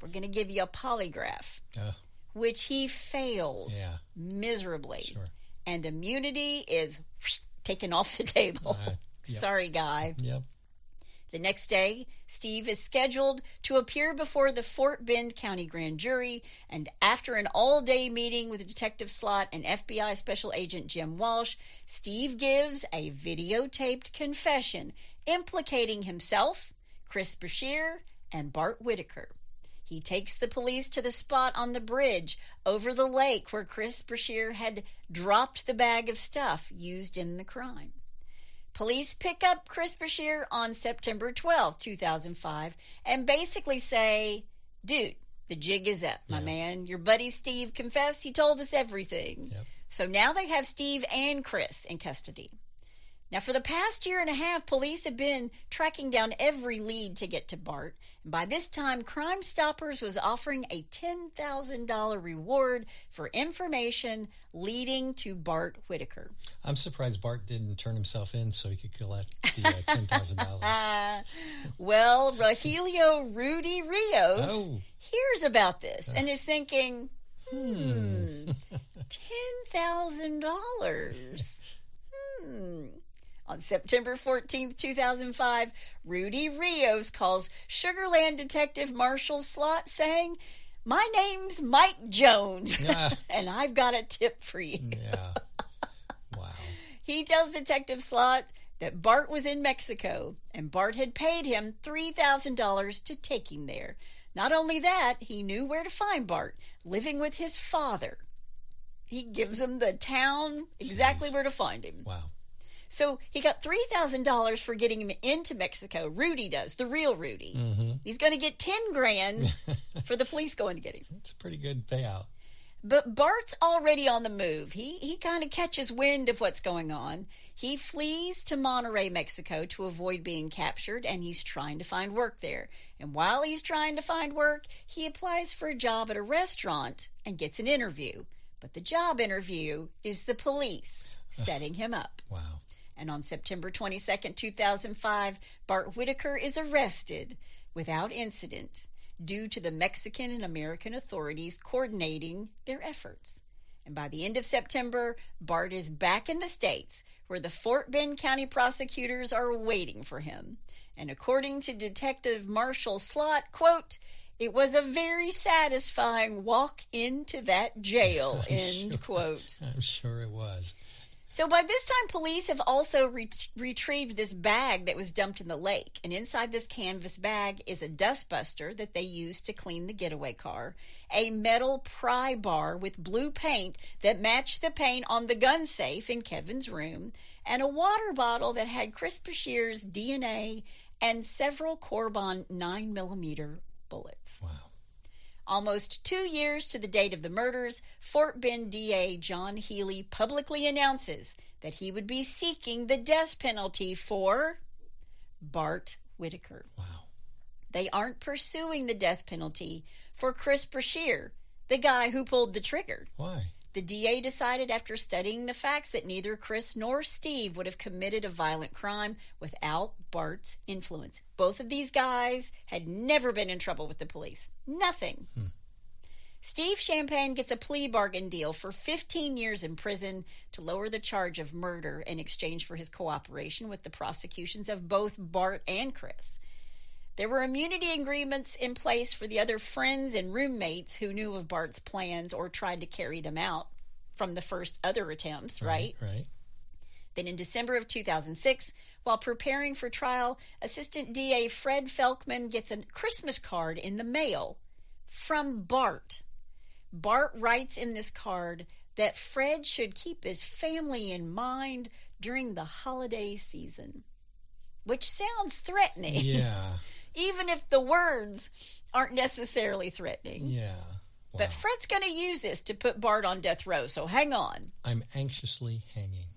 We're going to give you a polygraph, which he fails miserably. Sure. And immunity is taken off the table. Yep. Sorry, guy. Yep. The next day, Steve is scheduled to appear before the Fort Bend County Grand Jury, and after an all-day meeting with Detective Slott and FBI Special Agent Jim Walsh, Steve gives a videotaped confession implicating himself, Chris Brashear, and Bart Whitaker. He takes the police to the spot on the bridge over the lake where Chris Brashear had dropped the bag of stuff used in the crime. Police pick up Chris Brashear on September 12th, 2005, and basically say, dude, the jig is up, my man. Your buddy Steve confessed. He told us everything. Yep. So now they have Steve and Chris in custody. Now, for the past year and a half, police have been tracking down every lead to get to Bart. And by this time, Crime Stoppers was offering a $10,000 reward for information leading to Bart Whitaker. I'm surprised Bart didn't turn himself in so he could collect the $10,000. Well, Rogelio Rudy Rios hears about this and is thinking, $10,000. On September 14th, 2005, Rudy Rios calls Sugarland Detective Marshall Slott saying, my name's Mike Jones, and I've got a tip for you. Yeah. Wow. He tells Detective Slott that Bart was in Mexico, and Bart had paid him $3,000 to take him there. Not only that, he knew where to find Bart, living with his father. He gives him the town, exactly where to find him. Wow. So he got $3,000 for getting him into Mexico. Rudy does, the real Rudy. Mm-hmm. He's going to get $10,000 for the police going to get him. It's a pretty good payout. But Bart's already on the move. He kind of catches wind of what's going on. He flees to Monterrey, Mexico to avoid being captured, and he's trying to find work there. And while he's trying to find work, he applies for a job at a restaurant and gets an interview. But the job interview is the police setting him up. Wow. And on September 22nd, 2005, Bart Whitaker is arrested without incident due to the Mexican and American authorities coordinating their efforts. And by the end of September, Bart is back in the States, where the Fort Bend County prosecutors are waiting for him. And according to Detective Marshall Slott, quote, "It was a very satisfying walk into that jail," end quote. I'm sure it was. So by this time, police have also retrieved this bag that was dumped in the lake. And inside this canvas bag is a dustbuster that they used to clean the getaway car, a metal pry bar with blue paint that matched the paint on the gun safe in Kevin's room, and a water bottle that had Chris Bashir's DNA and several Corbin 9mm bullets. Wow. Almost 2 years to the date of the murders, Fort Bend DA John Healy publicly announces that he would be seeking the death penalty for Bart Whitaker. Wow. They aren't pursuing the death penalty for Chris Bashir, the guy who pulled the trigger. Why? The DA decided after studying the facts that neither Chris nor Steve would have committed a violent crime without Bart's influence. Both of these guys had never been in trouble with the police. Nothing. Steve Champagne gets a plea bargain deal for 15 years in prison to lower the charge of murder in exchange for his cooperation with the prosecutions of both Bart and Chris. There were immunity agreements in place for the other friends and roommates who knew of Bart's plans or tried to carry them out from the first other attempts, right? Right. Then in December of 2006, while preparing for trial, Assistant DA Fred Felkman gets a Christmas card in the mail from Bart. Bart writes in this card that Fred should keep his family in mind during the holiday season, which sounds threatening. Yeah. Even if the words aren't necessarily threatening. Yeah. Wow. But Fred's going to use this to put Bart on death row, so hang on. I'm anxiously hanging.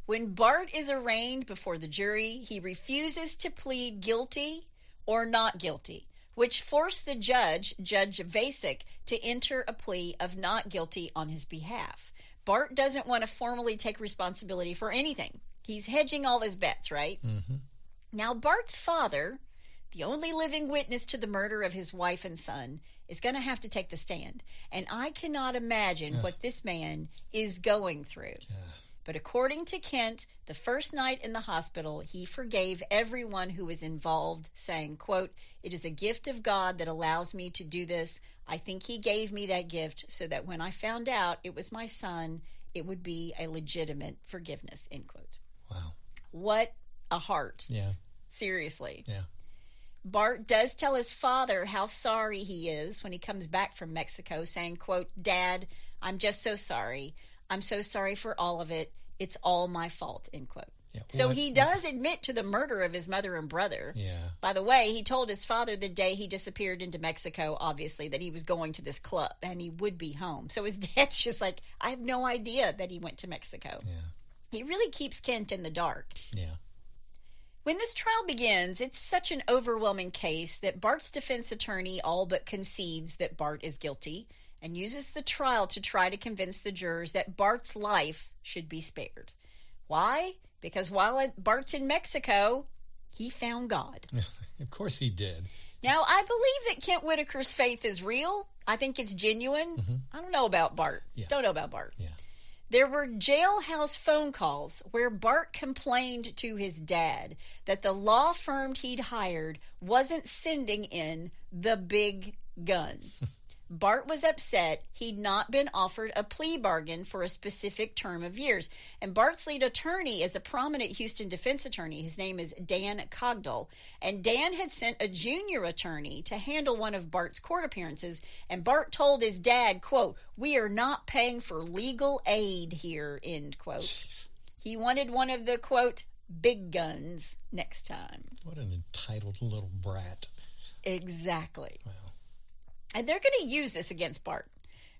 When Bart is arraigned before the jury, he refuses to plead guilty or not guilty, which forced the judge, Judge Vasic, to enter a plea of not guilty on his behalf. Bart doesn't want to formally take responsibility for anything. He's hedging all his bets, right? Mm-hmm. Now, Bart's father, the only living witness to the murder of his wife and son, is going to have to take the stand. And I cannot imagine what this man is going through. But according to Kent, the first night in the hospital, he forgave everyone who was involved, saying, quote, "It is a gift of God that allows me to do this. I think he gave me that gift so that when I found out it was my son, it would be a legitimate forgiveness," end quote. Wow. What a heart. Yeah. Seriously. Yeah. Bart does tell his father how sorry he is when he comes back from Mexico, saying, quote, "Dad, I'm just so sorry. I'm so sorry for all of it. It's all my fault," end quote. Yeah. So he does admit to the murder of his mother and brother. Yeah. By the way, he told his father the day he disappeared into Mexico, obviously, that he was going to this club and he would be home. So his dad's just like, I have no idea that he went to Mexico. Yeah. He really keeps Kent in the dark. Yeah. When this trial begins, it's such an overwhelming case that Bart's defense attorney all but concedes that Bart is guilty and uses the trial to try to convince the jurors that Bart's life should be spared. Why? Because while Bart's in Mexico, he found God. Of course he did. Now, I believe that Kent Whitaker's faith is real. I think it's genuine. Mm-hmm. I don't know about Bart. Yeah. Don't know about Bart. Yeah. There were jailhouse phone calls where Bart complained to his dad that the law firm he'd hired wasn't sending in the big gun. Bart was upset he'd not been offered a plea bargain for a specific term of years. And Bart's lead attorney is a prominent Houston defense attorney. His name is Dan Cogdell. And Dan had sent a junior attorney to handle one of Bart's court appearances. And Bart told his dad, quote, "We are not paying for legal aid here," end quote. Jeez. He wanted one of the, quote, big guns next time. What an entitled little brat. Exactly. Wow. And they're going to use this against Bart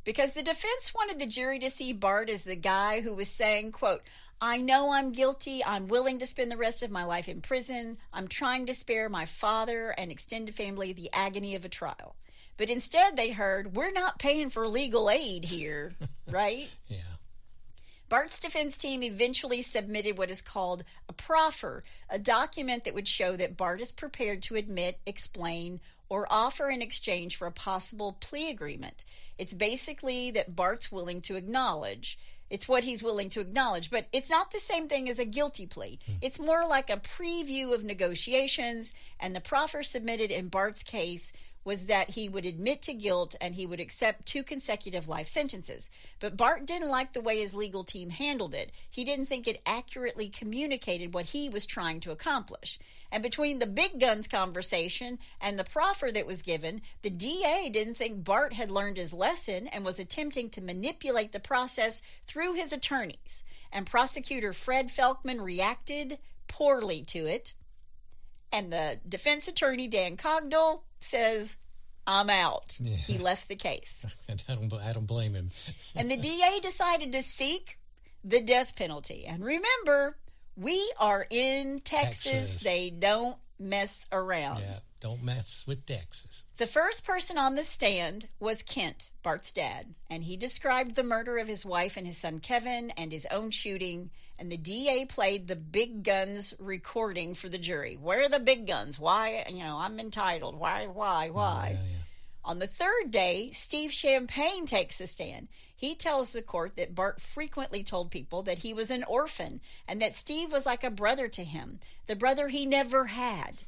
because the defense wanted the jury to see Bart as the guy who was saying, quote, "I know I'm guilty. I'm willing to spend the rest of my life in prison. I'm trying to spare my father and extended family the agony of a trial." But instead they heard, "We're not paying for legal aid here," right? Yeah. Bart's defense team eventually submitted what is called a proffer, a document that would show that Bart is prepared to admit, explain, or offer in exchange for a possible plea agreement. It's basically that Bart's willing to acknowledge. It's what he's willing to acknowledge, but it's not the same thing as a guilty plea. It's more like a preview of negotiations, and the proffer submitted in Bart's case was that he would admit to guilt and he would accept 2 consecutive life sentences. But Bart didn't like the way his legal team handled it. He didn't think it accurately communicated what he was trying to accomplish. And between the big guns conversation and the proffer that was given, the DA didn't think Bart had learned his lesson and was attempting to manipulate the process through his attorneys. And prosecutor Fred Felkman reacted poorly to it. And the defense attorney, Dan Cogdell, says, I'm out. Yeah. He left the case. I don't blame him. And the DA decided to seek the death penalty. And remember, we are in Texas. They don't mess around. Yeah, don't mess with Texas. The first person on the stand was Kent, Bart's dad. And he described the murder of his wife and his son Kevin and his own shooting. And the DA played the big guns recording for the jury. Where are the big guns? Why? I'm entitled. Why? Yeah. On the third day, Steve Champagne takes the stand. He tells the court that Bart frequently told people that he was an orphan and that Steve was like a brother to him, the brother he never had.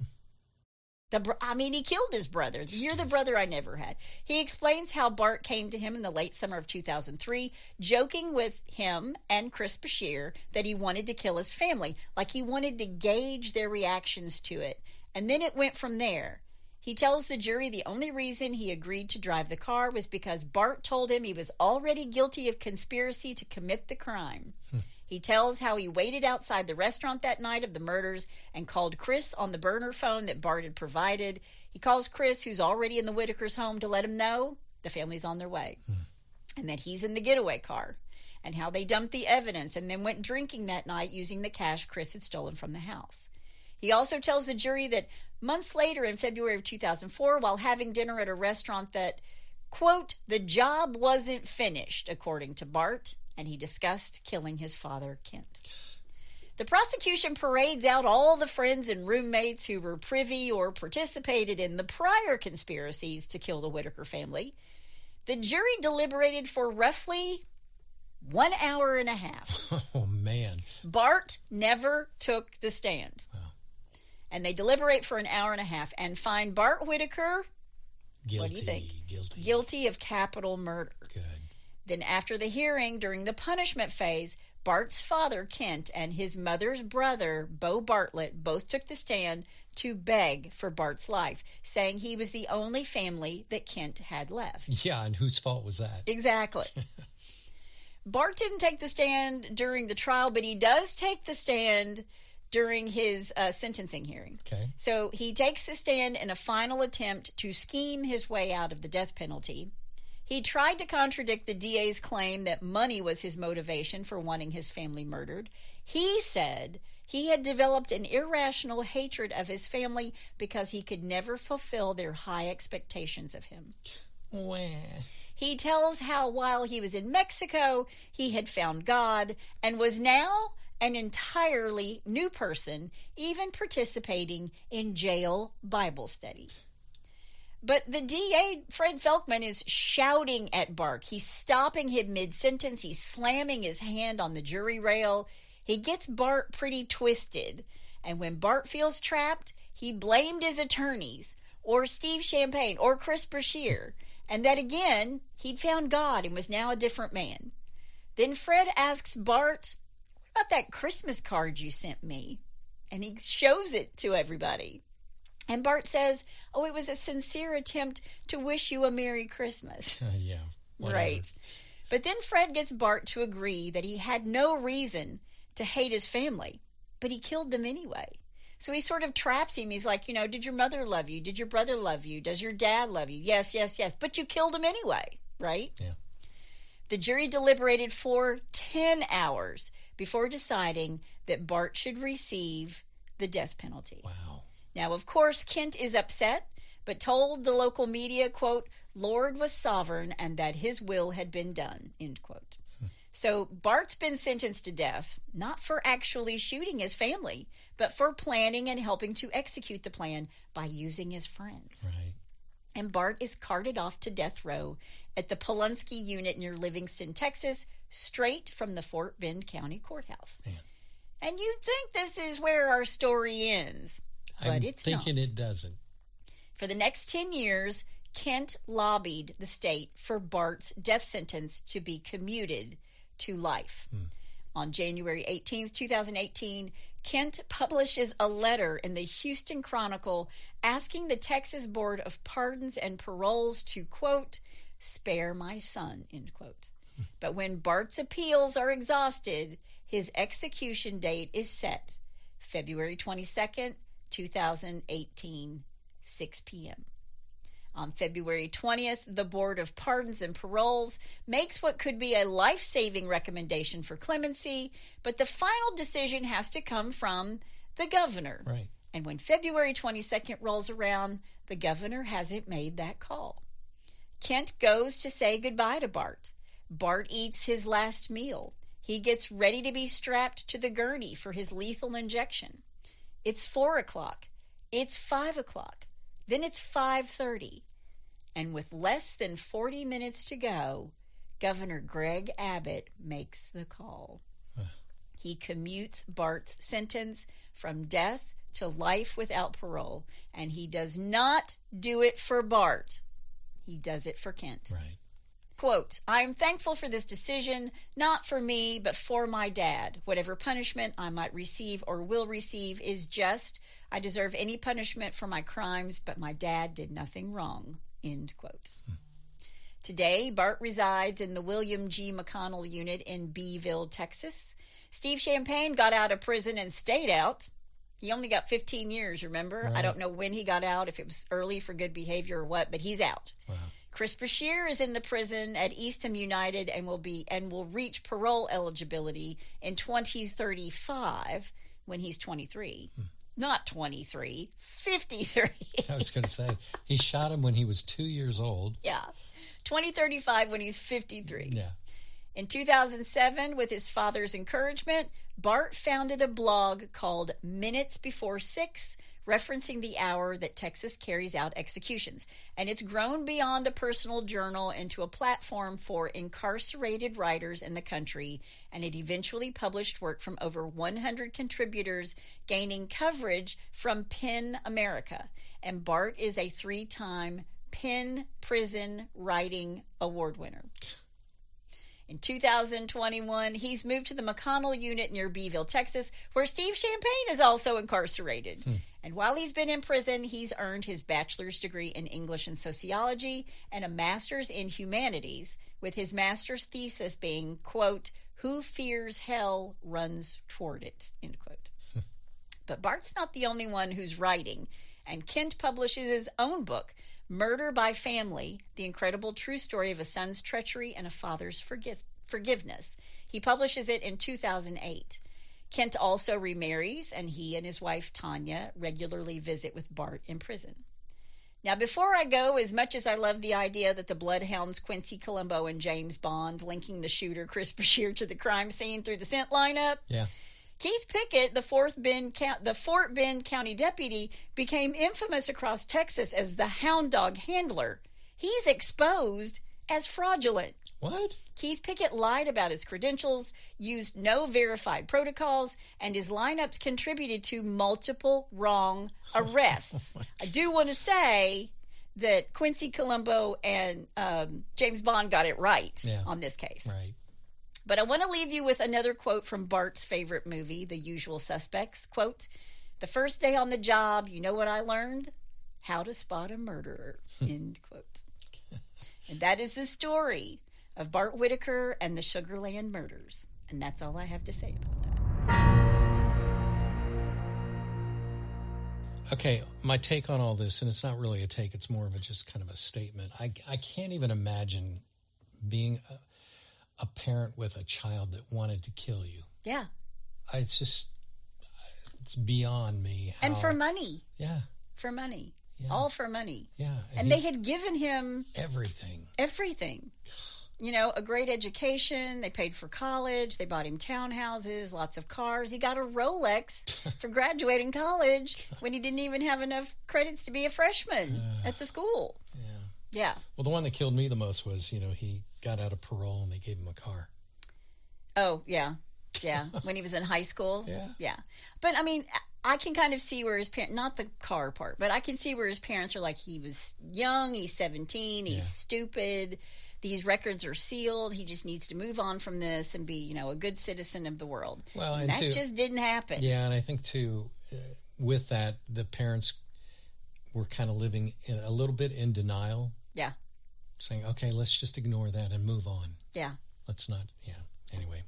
He killed his brother. You're the brother I never had. He explains how Bart came to him in the late summer of 2003, joking with him and Chris Bashir that he wanted to kill his family, like he wanted to gauge their reactions to it. And then it went from there. He tells the jury the only reason he agreed to drive the car was because Bart told him he was already guilty of conspiracy to commit the crime. He tells how he waited outside the restaurant that night of the murders and called Chris on the burner phone that Bart had provided. He calls Chris, who's already in the Whitakers' home, to let him know the family's on their way and that he's in the getaway car, and how they dumped the evidence and then went drinking that night using the cash Chris had stolen from the house. He also tells the jury that months later, in February of 2004, while having dinner at a restaurant, that, quote, the job wasn't finished, according to Bart, and he discussed killing his father, Kent. The prosecution parades out all the friends and roommates who were privy or participated in the prior conspiracies to kill the Whitaker family. The jury deliberated for roughly 1 hour and a half. Oh, man. Bart never took the stand. Wow. And they deliberate for an hour and a half and find Bart Whitaker, guilty, what do you think? Guilty of capital murder. Good. Then after the hearing, during the punishment phase, Bart's father, Kent, and his mother's brother, Bo Bartlett, both took the stand to beg for Bart's life, saying he was the only family that Kent had left. Yeah, and whose fault was that? Exactly. Bart didn't take the stand during the trial, but he does take the stand during his sentencing hearing. Okay. So he takes the stand in a final attempt to scheme his way out of the death penalty. He tried to contradict the DA's claim that money was his motivation for wanting his family murdered. He said he had developed an irrational hatred of his family because he could never fulfill their high expectations of him. Wah. He tells how while he was in Mexico, he had found God and was now an entirely new person, even participating in jail Bible study. But the DA, Fred Felkman, is shouting at Bart. He's stopping him mid-sentence. He's slamming his hand on the jury rail. He gets Bart pretty twisted. And when Bart feels trapped, he blamed his attorneys, or Steve Champagne, or Chris Bashir, and that again, he'd found God and was now a different man. Then Fred asks Bart, what about that Christmas card you sent me? And he shows it to everybody. And Bart says, oh, it was a sincere attempt to wish you a Merry Christmas. Yeah. Whatever. Right. But then Fred gets Bart to agree that he had no reason to hate his family, but he killed them anyway. So he sort of traps him. He's like, did your mother love you? Did your brother love you? Does your dad love you? Yes, yes, yes. But you killed him anyway, right? Yeah. The jury deliberated for 10 hours before deciding that Bart should receive the death penalty. Wow. Now, of course, Kent is upset, but told the local media, quote, Lord was sovereign and that his will had been done, end quote. So Bart's been sentenced to death, not for actually shooting his family, but for planning and helping to execute the plan by using his friends. Right. And Bart is carted off to death row at the Polunsky unit near Livingston, Texas, straight from the Fort Bend County Courthouse. Man. And you'd think this is where our story ends, but it's not. I'm thinking it doesn't. For the next 10 years, Kent lobbied the state for Bart's death sentence to be commuted to life. On January 18th, 2018, Kent publishes a letter in the Houston Chronicle asking the Texas Board of Pardons and Paroles to, quote, spare my son, end quote. But when Bart's appeals are exhausted, his execution date is set, February 22nd, 2018, 6 p.m. On February 20th, the Board of Pardons and Paroles makes what could be a life-saving recommendation for clemency, but the final decision has to come from the governor. Right. And when February 22nd rolls around, the governor hasn't made that call. Kent goes to say goodbye to Bart. Bart eats his last meal. He gets ready to be strapped to the gurney for his lethal injection. It's 4 o'clock. It's 5 o'clock. Then it's 5:30. And with less than 40 minutes to go, Governor Greg Abbott makes the call. He commutes Bart's sentence from death to life without parole. And he does not do it for Bart. He does it for Kent. Right. Quote, I am thankful for this decision, not for me, but for my dad. Whatever punishment I might receive or will receive is just. I deserve any punishment for my crimes, but my dad did nothing wrong. End quote. Today, Bart resides in the William G. McConnell unit in Beeville, Texas. Steve Champagne got out of prison and stayed out. He only got 15 years, remember? Right. I don't know when he got out, if it was early for good behavior or what, but he's out. Wow. Chris Bashir is in the prison at Eastham United and will reach parole eligibility in 2035 when he's 23. Not 23, 53. I was going to say, he shot him when he was 2 years old. Yeah. 2035 when he's 53. Yeah. In 2007, with his father's encouragement, Bart founded a blog called Minutes Before 6, referencing the hour that Texas carries out executions. And it's grown beyond a personal journal into a platform for incarcerated writers in the country, and it eventually published work from over 100 contributors, gaining coverage from PEN America. And Bart is a 3-time PEN Prison Writing Award winner. In 2021, he's moved to the McConnell unit near Beeville, Texas, where Steve Champagne is also incarcerated. And while he's been in prison, he's earned his bachelor's degree in English and sociology and a master's in humanities, with his master's thesis being, quote, who fears hell runs toward it, end quote. But Bart's not the only one who's writing, and Kent publishes his own book, Murder by Family, the incredible true story of a son's treachery and a father's forgiveness. He publishes it in 2008. Kent also remarries, and he and his wife, Tanya, regularly visit with Bart in prison. Now, before I go, as much as I love the idea that the bloodhounds Quincy Colombo and James Bond linking the shooter Chris Bashir to the crime scene through the scent lineup, yeah. Keith Pickett, the Fort Bend County deputy, became infamous across Texas as the hound dog handler. He's exposed as fraudulent. What? Keith Pickett lied about his credentials, used no verified protocols, and his lineups contributed to multiple wrong arrests. I do want to say that Quincy Colombo and James Bond got it right on this case. Right. But I want to leave you with another quote from Bart's favorite movie, The Usual Suspects. Quote, the first day on the job, you know what I learned? How to spot a murderer. End quote. And that is the story of Bart Whitaker and the Sugarland murders. And that's all I have to say about that. Okay, my take on all this, and it's not really a take, it's more of just kind of a statement. I can't even imagine being a parent with a child that wanted to kill you. Yeah. It's beyond me. And for money. Yeah. For money. Yeah. All for money. Yeah. And they had given him everything. Everything. a great education. They paid for college. They bought him townhouses, lots of cars. He got a Rolex for graduating college when he didn't even have enough credits to be a freshman at the school. Yeah. Well, the one that killed me the most was, he got out of parole and they gave him a car. Oh, yeah. Yeah. When he was in high school. Yeah. Yeah. But, I mean, I can kind of see where his parents, not the car part, but I can see where his parents are like, he was young, he's 17, he's stupid, these records are sealed, he just needs to move on from this and be, a good citizen of the world. Well, and that just didn't happen. Yeah, and I think, too, with that, the parents were kind of living a little bit in denial. Yeah. Saying, okay, let's just ignore that and move on. Yeah. Let's not, Anyway,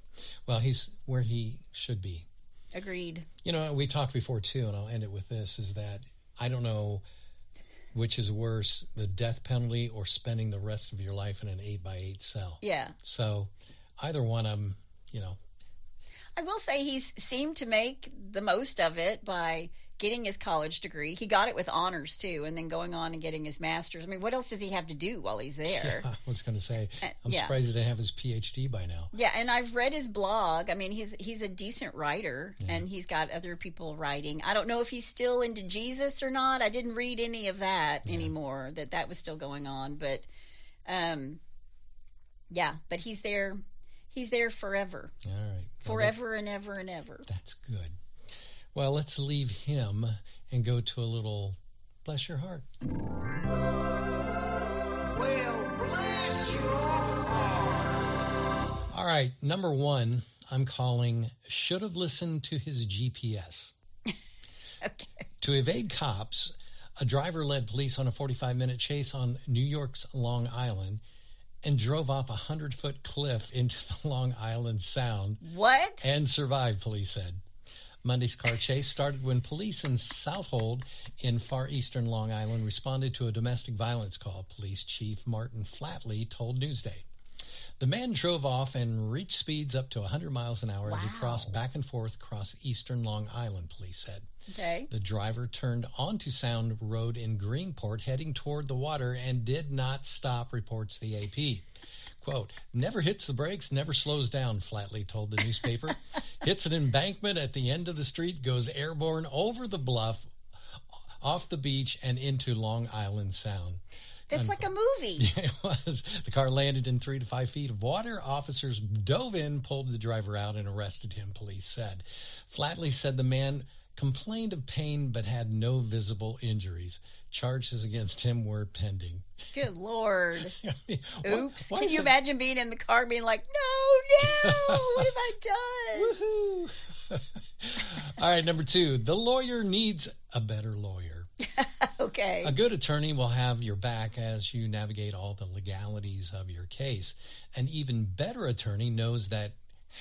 well, he's where he should be. Agreed. We talked before, too, and I'll end it with this, is that I don't know which is worse, the death penalty or spending the rest of your life in an 8x8 cell. Yeah. So either one of them, I will say he's seemed to make the most of it by getting his college degree. He got it with honors, too, and then going on and getting his master's. I mean, what else does he have to do while he's there? Yeah, I was going to say, I'm surprised he didn't have his PhD by now. Yeah, and I've read his blog. I mean, he's a decent writer, and he's got other people writing. I don't know if he's still into Jesus or not. I didn't read any of that anymore, that was still going on. But, but he's there. He's there forever. All right. Forever and ever and ever. That's good. Well, let's leave him and go to a little Bless Your Heart. Well, bless your heart. All right, number one, I'm calling Should Have Listened to His GPS. Okay. To evade cops, a driver led police on a 45-minute chase on New York's Long Island and drove off a 100-foot cliff into the Long Island Sound. What? And survived, police said. Monday's car chase started when police in Southold in far eastern Long Island responded to a domestic violence call, Police Chief Martin Flatley told Newsday. The man drove off and reached speeds up to 100 miles an hour as he crossed back and forth across eastern Long Island, police said. Okay. The driver turned onto Sound Road in Greenport, heading toward the water, and did not stop, reports the AP. Quote, never hits the brakes, never slows down, Flatley told the newspaper. Hits an embankment at the end of the street, goes airborne over the bluff, off the beach, and into Long Island Sound. That's like a movie. Yeah, it was. The car landed in 3 to 5 feet of water. Officers dove in, pulled the driver out, and arrested him, police said. Flatley said the man complained of pain but had no visible injuries. Charges against him were pending. Good Lord. I mean, oops. why Can you imagine being in the car being like, no, what have I done? Woohoo. All right, number two, the lawyer needs a better lawyer. Okay. A good attorney will have your back as you navigate all the legalities of your case. An even better attorney knows that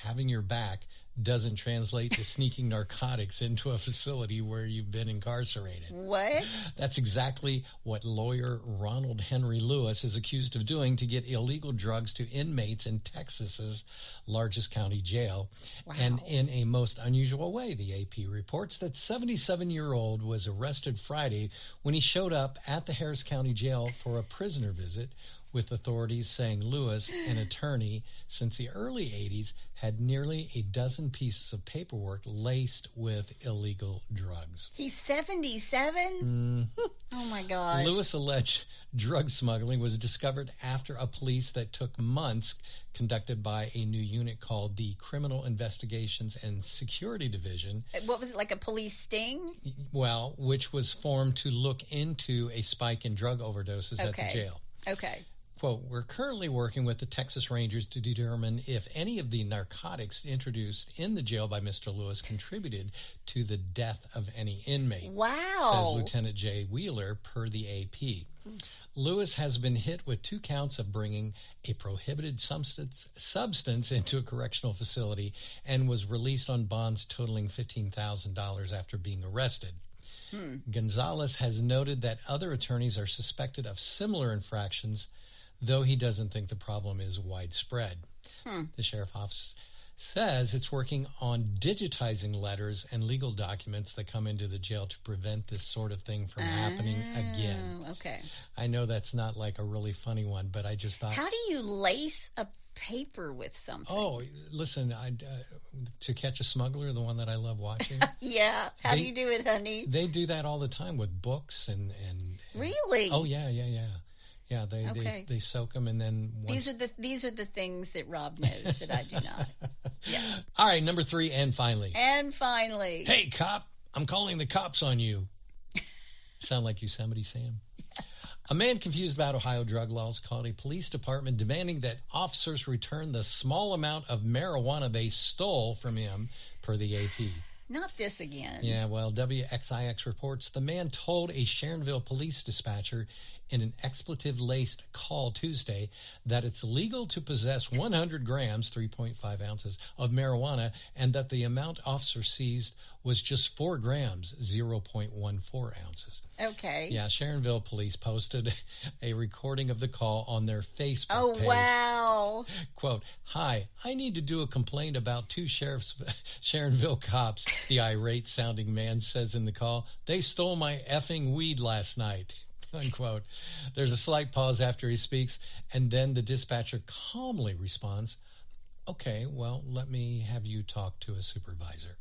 having your back doesn't translate to sneaking narcotics into a facility where you've been incarcerated. What? That's exactly what lawyer Ronald Henry Lewis is accused of doing to get illegal drugs to inmates in Texas's largest county jail. Wow. And in a most unusual way, the AP reports that 77-year-old was arrested Friday when he showed up at the Harris County Jail for a prisoner visit, with authorities saying Lewis, an attorney since the early 80s, had nearly a dozen pieces of paperwork laced with illegal drugs. He's 77? Mm-hmm. Oh, my gosh. Lewis alleged drug smuggling was discovered after a police that took months conducted by a new unit called the Criminal Investigations and Security Division. What was it, like a police sting? Well, which was formed to look into a spike in drug overdoses at the jail. Okay. Quote, we're currently working with the Texas Rangers to determine if any of the narcotics introduced in the jail by Mr. Lewis contributed to the death of any inmate. Wow. Says Lieutenant Jay Wheeler per the AP. Lewis has been hit with 2 counts of bringing a prohibited substance into a correctional facility and was released on bonds totaling $15,000 after being arrested. Gonzalez has noted that other attorneys are suspected of similar infractions, though he doesn't think the problem is widespread. The sheriff's office says it's working on digitizing letters and legal documents that come into the jail to prevent this sort of thing from happening again. Okay. I know that's not like a really funny one, but I just thought... How do you lace a paper with something? Oh, listen, To Catch a Smuggler, the one that I love watching. Yeah. How do you do it, honey? They do that all the time with books and Really? Oh, yeah. Yeah, they soak them, and then once... These are the things that Rob knows that I do not. Yeah. All right, number 3, and finally. Hey, cop, I'm calling the cops on you. Sound like Yosemite Sam? A man confused about Ohio drug laws called a police department demanding that officers return the small amount of marijuana they stole from him, per the AP. Not this again. Yeah, well, WXIX reports the man told a Sharonville police dispatcher in an expletive-laced call Tuesday that it's legal to possess 100 grams, 3.5 ounces, of marijuana, and that the amount officer seized was just 4 grams, 0.14 ounces. Okay. Yeah, Sharonville police posted a recording of the call on their Facebook page. Oh, wow. Quote, "Hi, I need to do a complaint about 2 Sharonville cops," the irate-sounding man says in the call. "They stole my effing weed last night." Unquote. There's a slight pause after he speaks, and then the dispatcher calmly responds, "Okay, well, let me have you talk to a supervisor."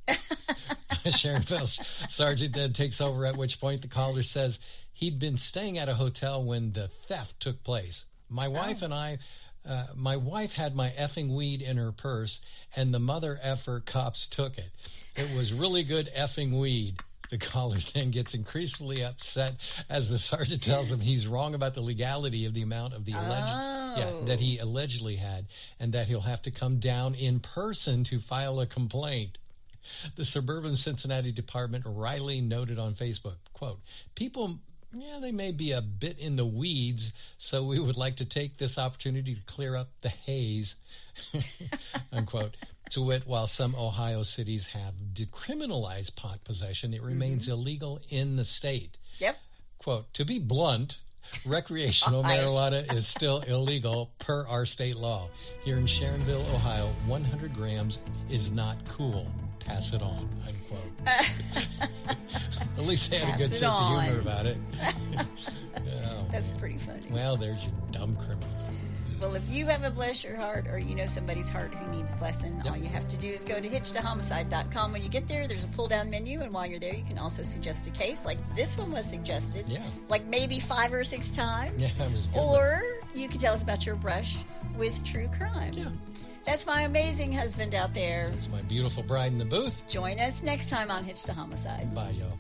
Sharonville sergeant then takes over, at which point the caller says he'd been staying at a hotel when the theft took place. My wife had my effing weed in her purse, and the mother effer cops took it. It was really good effing weed. The caller then gets increasingly upset as the sergeant tells him he's wrong about the legality of the amount of the that he allegedly had, and that he'll have to come down in person to file a complaint. The suburban Cincinnati department Riley noted on Facebook, quote, "People, they may be a bit in the weeds, so we would like to take this opportunity to clear up the haze," unquote. To wit, while some Ohio cities have decriminalized pot possession, it remains illegal in the state. Yep. Quote, "To be blunt, recreational marijuana is still illegal per our state law. Here in Sharonville, Ohio, 100 grams is not cool. Pass it on," unquote. At least they had a good sense of humor about it. That's pretty funny. Well, there's your dumb criminals. Well, if you have a bless your heart, or you know somebody's heart who needs blessing, all you have to do is go to hitchedtohomicide.com. When you get there, there's a pull-down menu, and while you're there, you can also suggest a case. Like this one was suggested, like maybe 5 or 6 times. Yeah, that was good. Or you can tell us about your brush with true crime. Yeah. That's my amazing husband out there. That's my beautiful bride in the booth. Join us next time on Hitched to Homicide. Bye, y'all.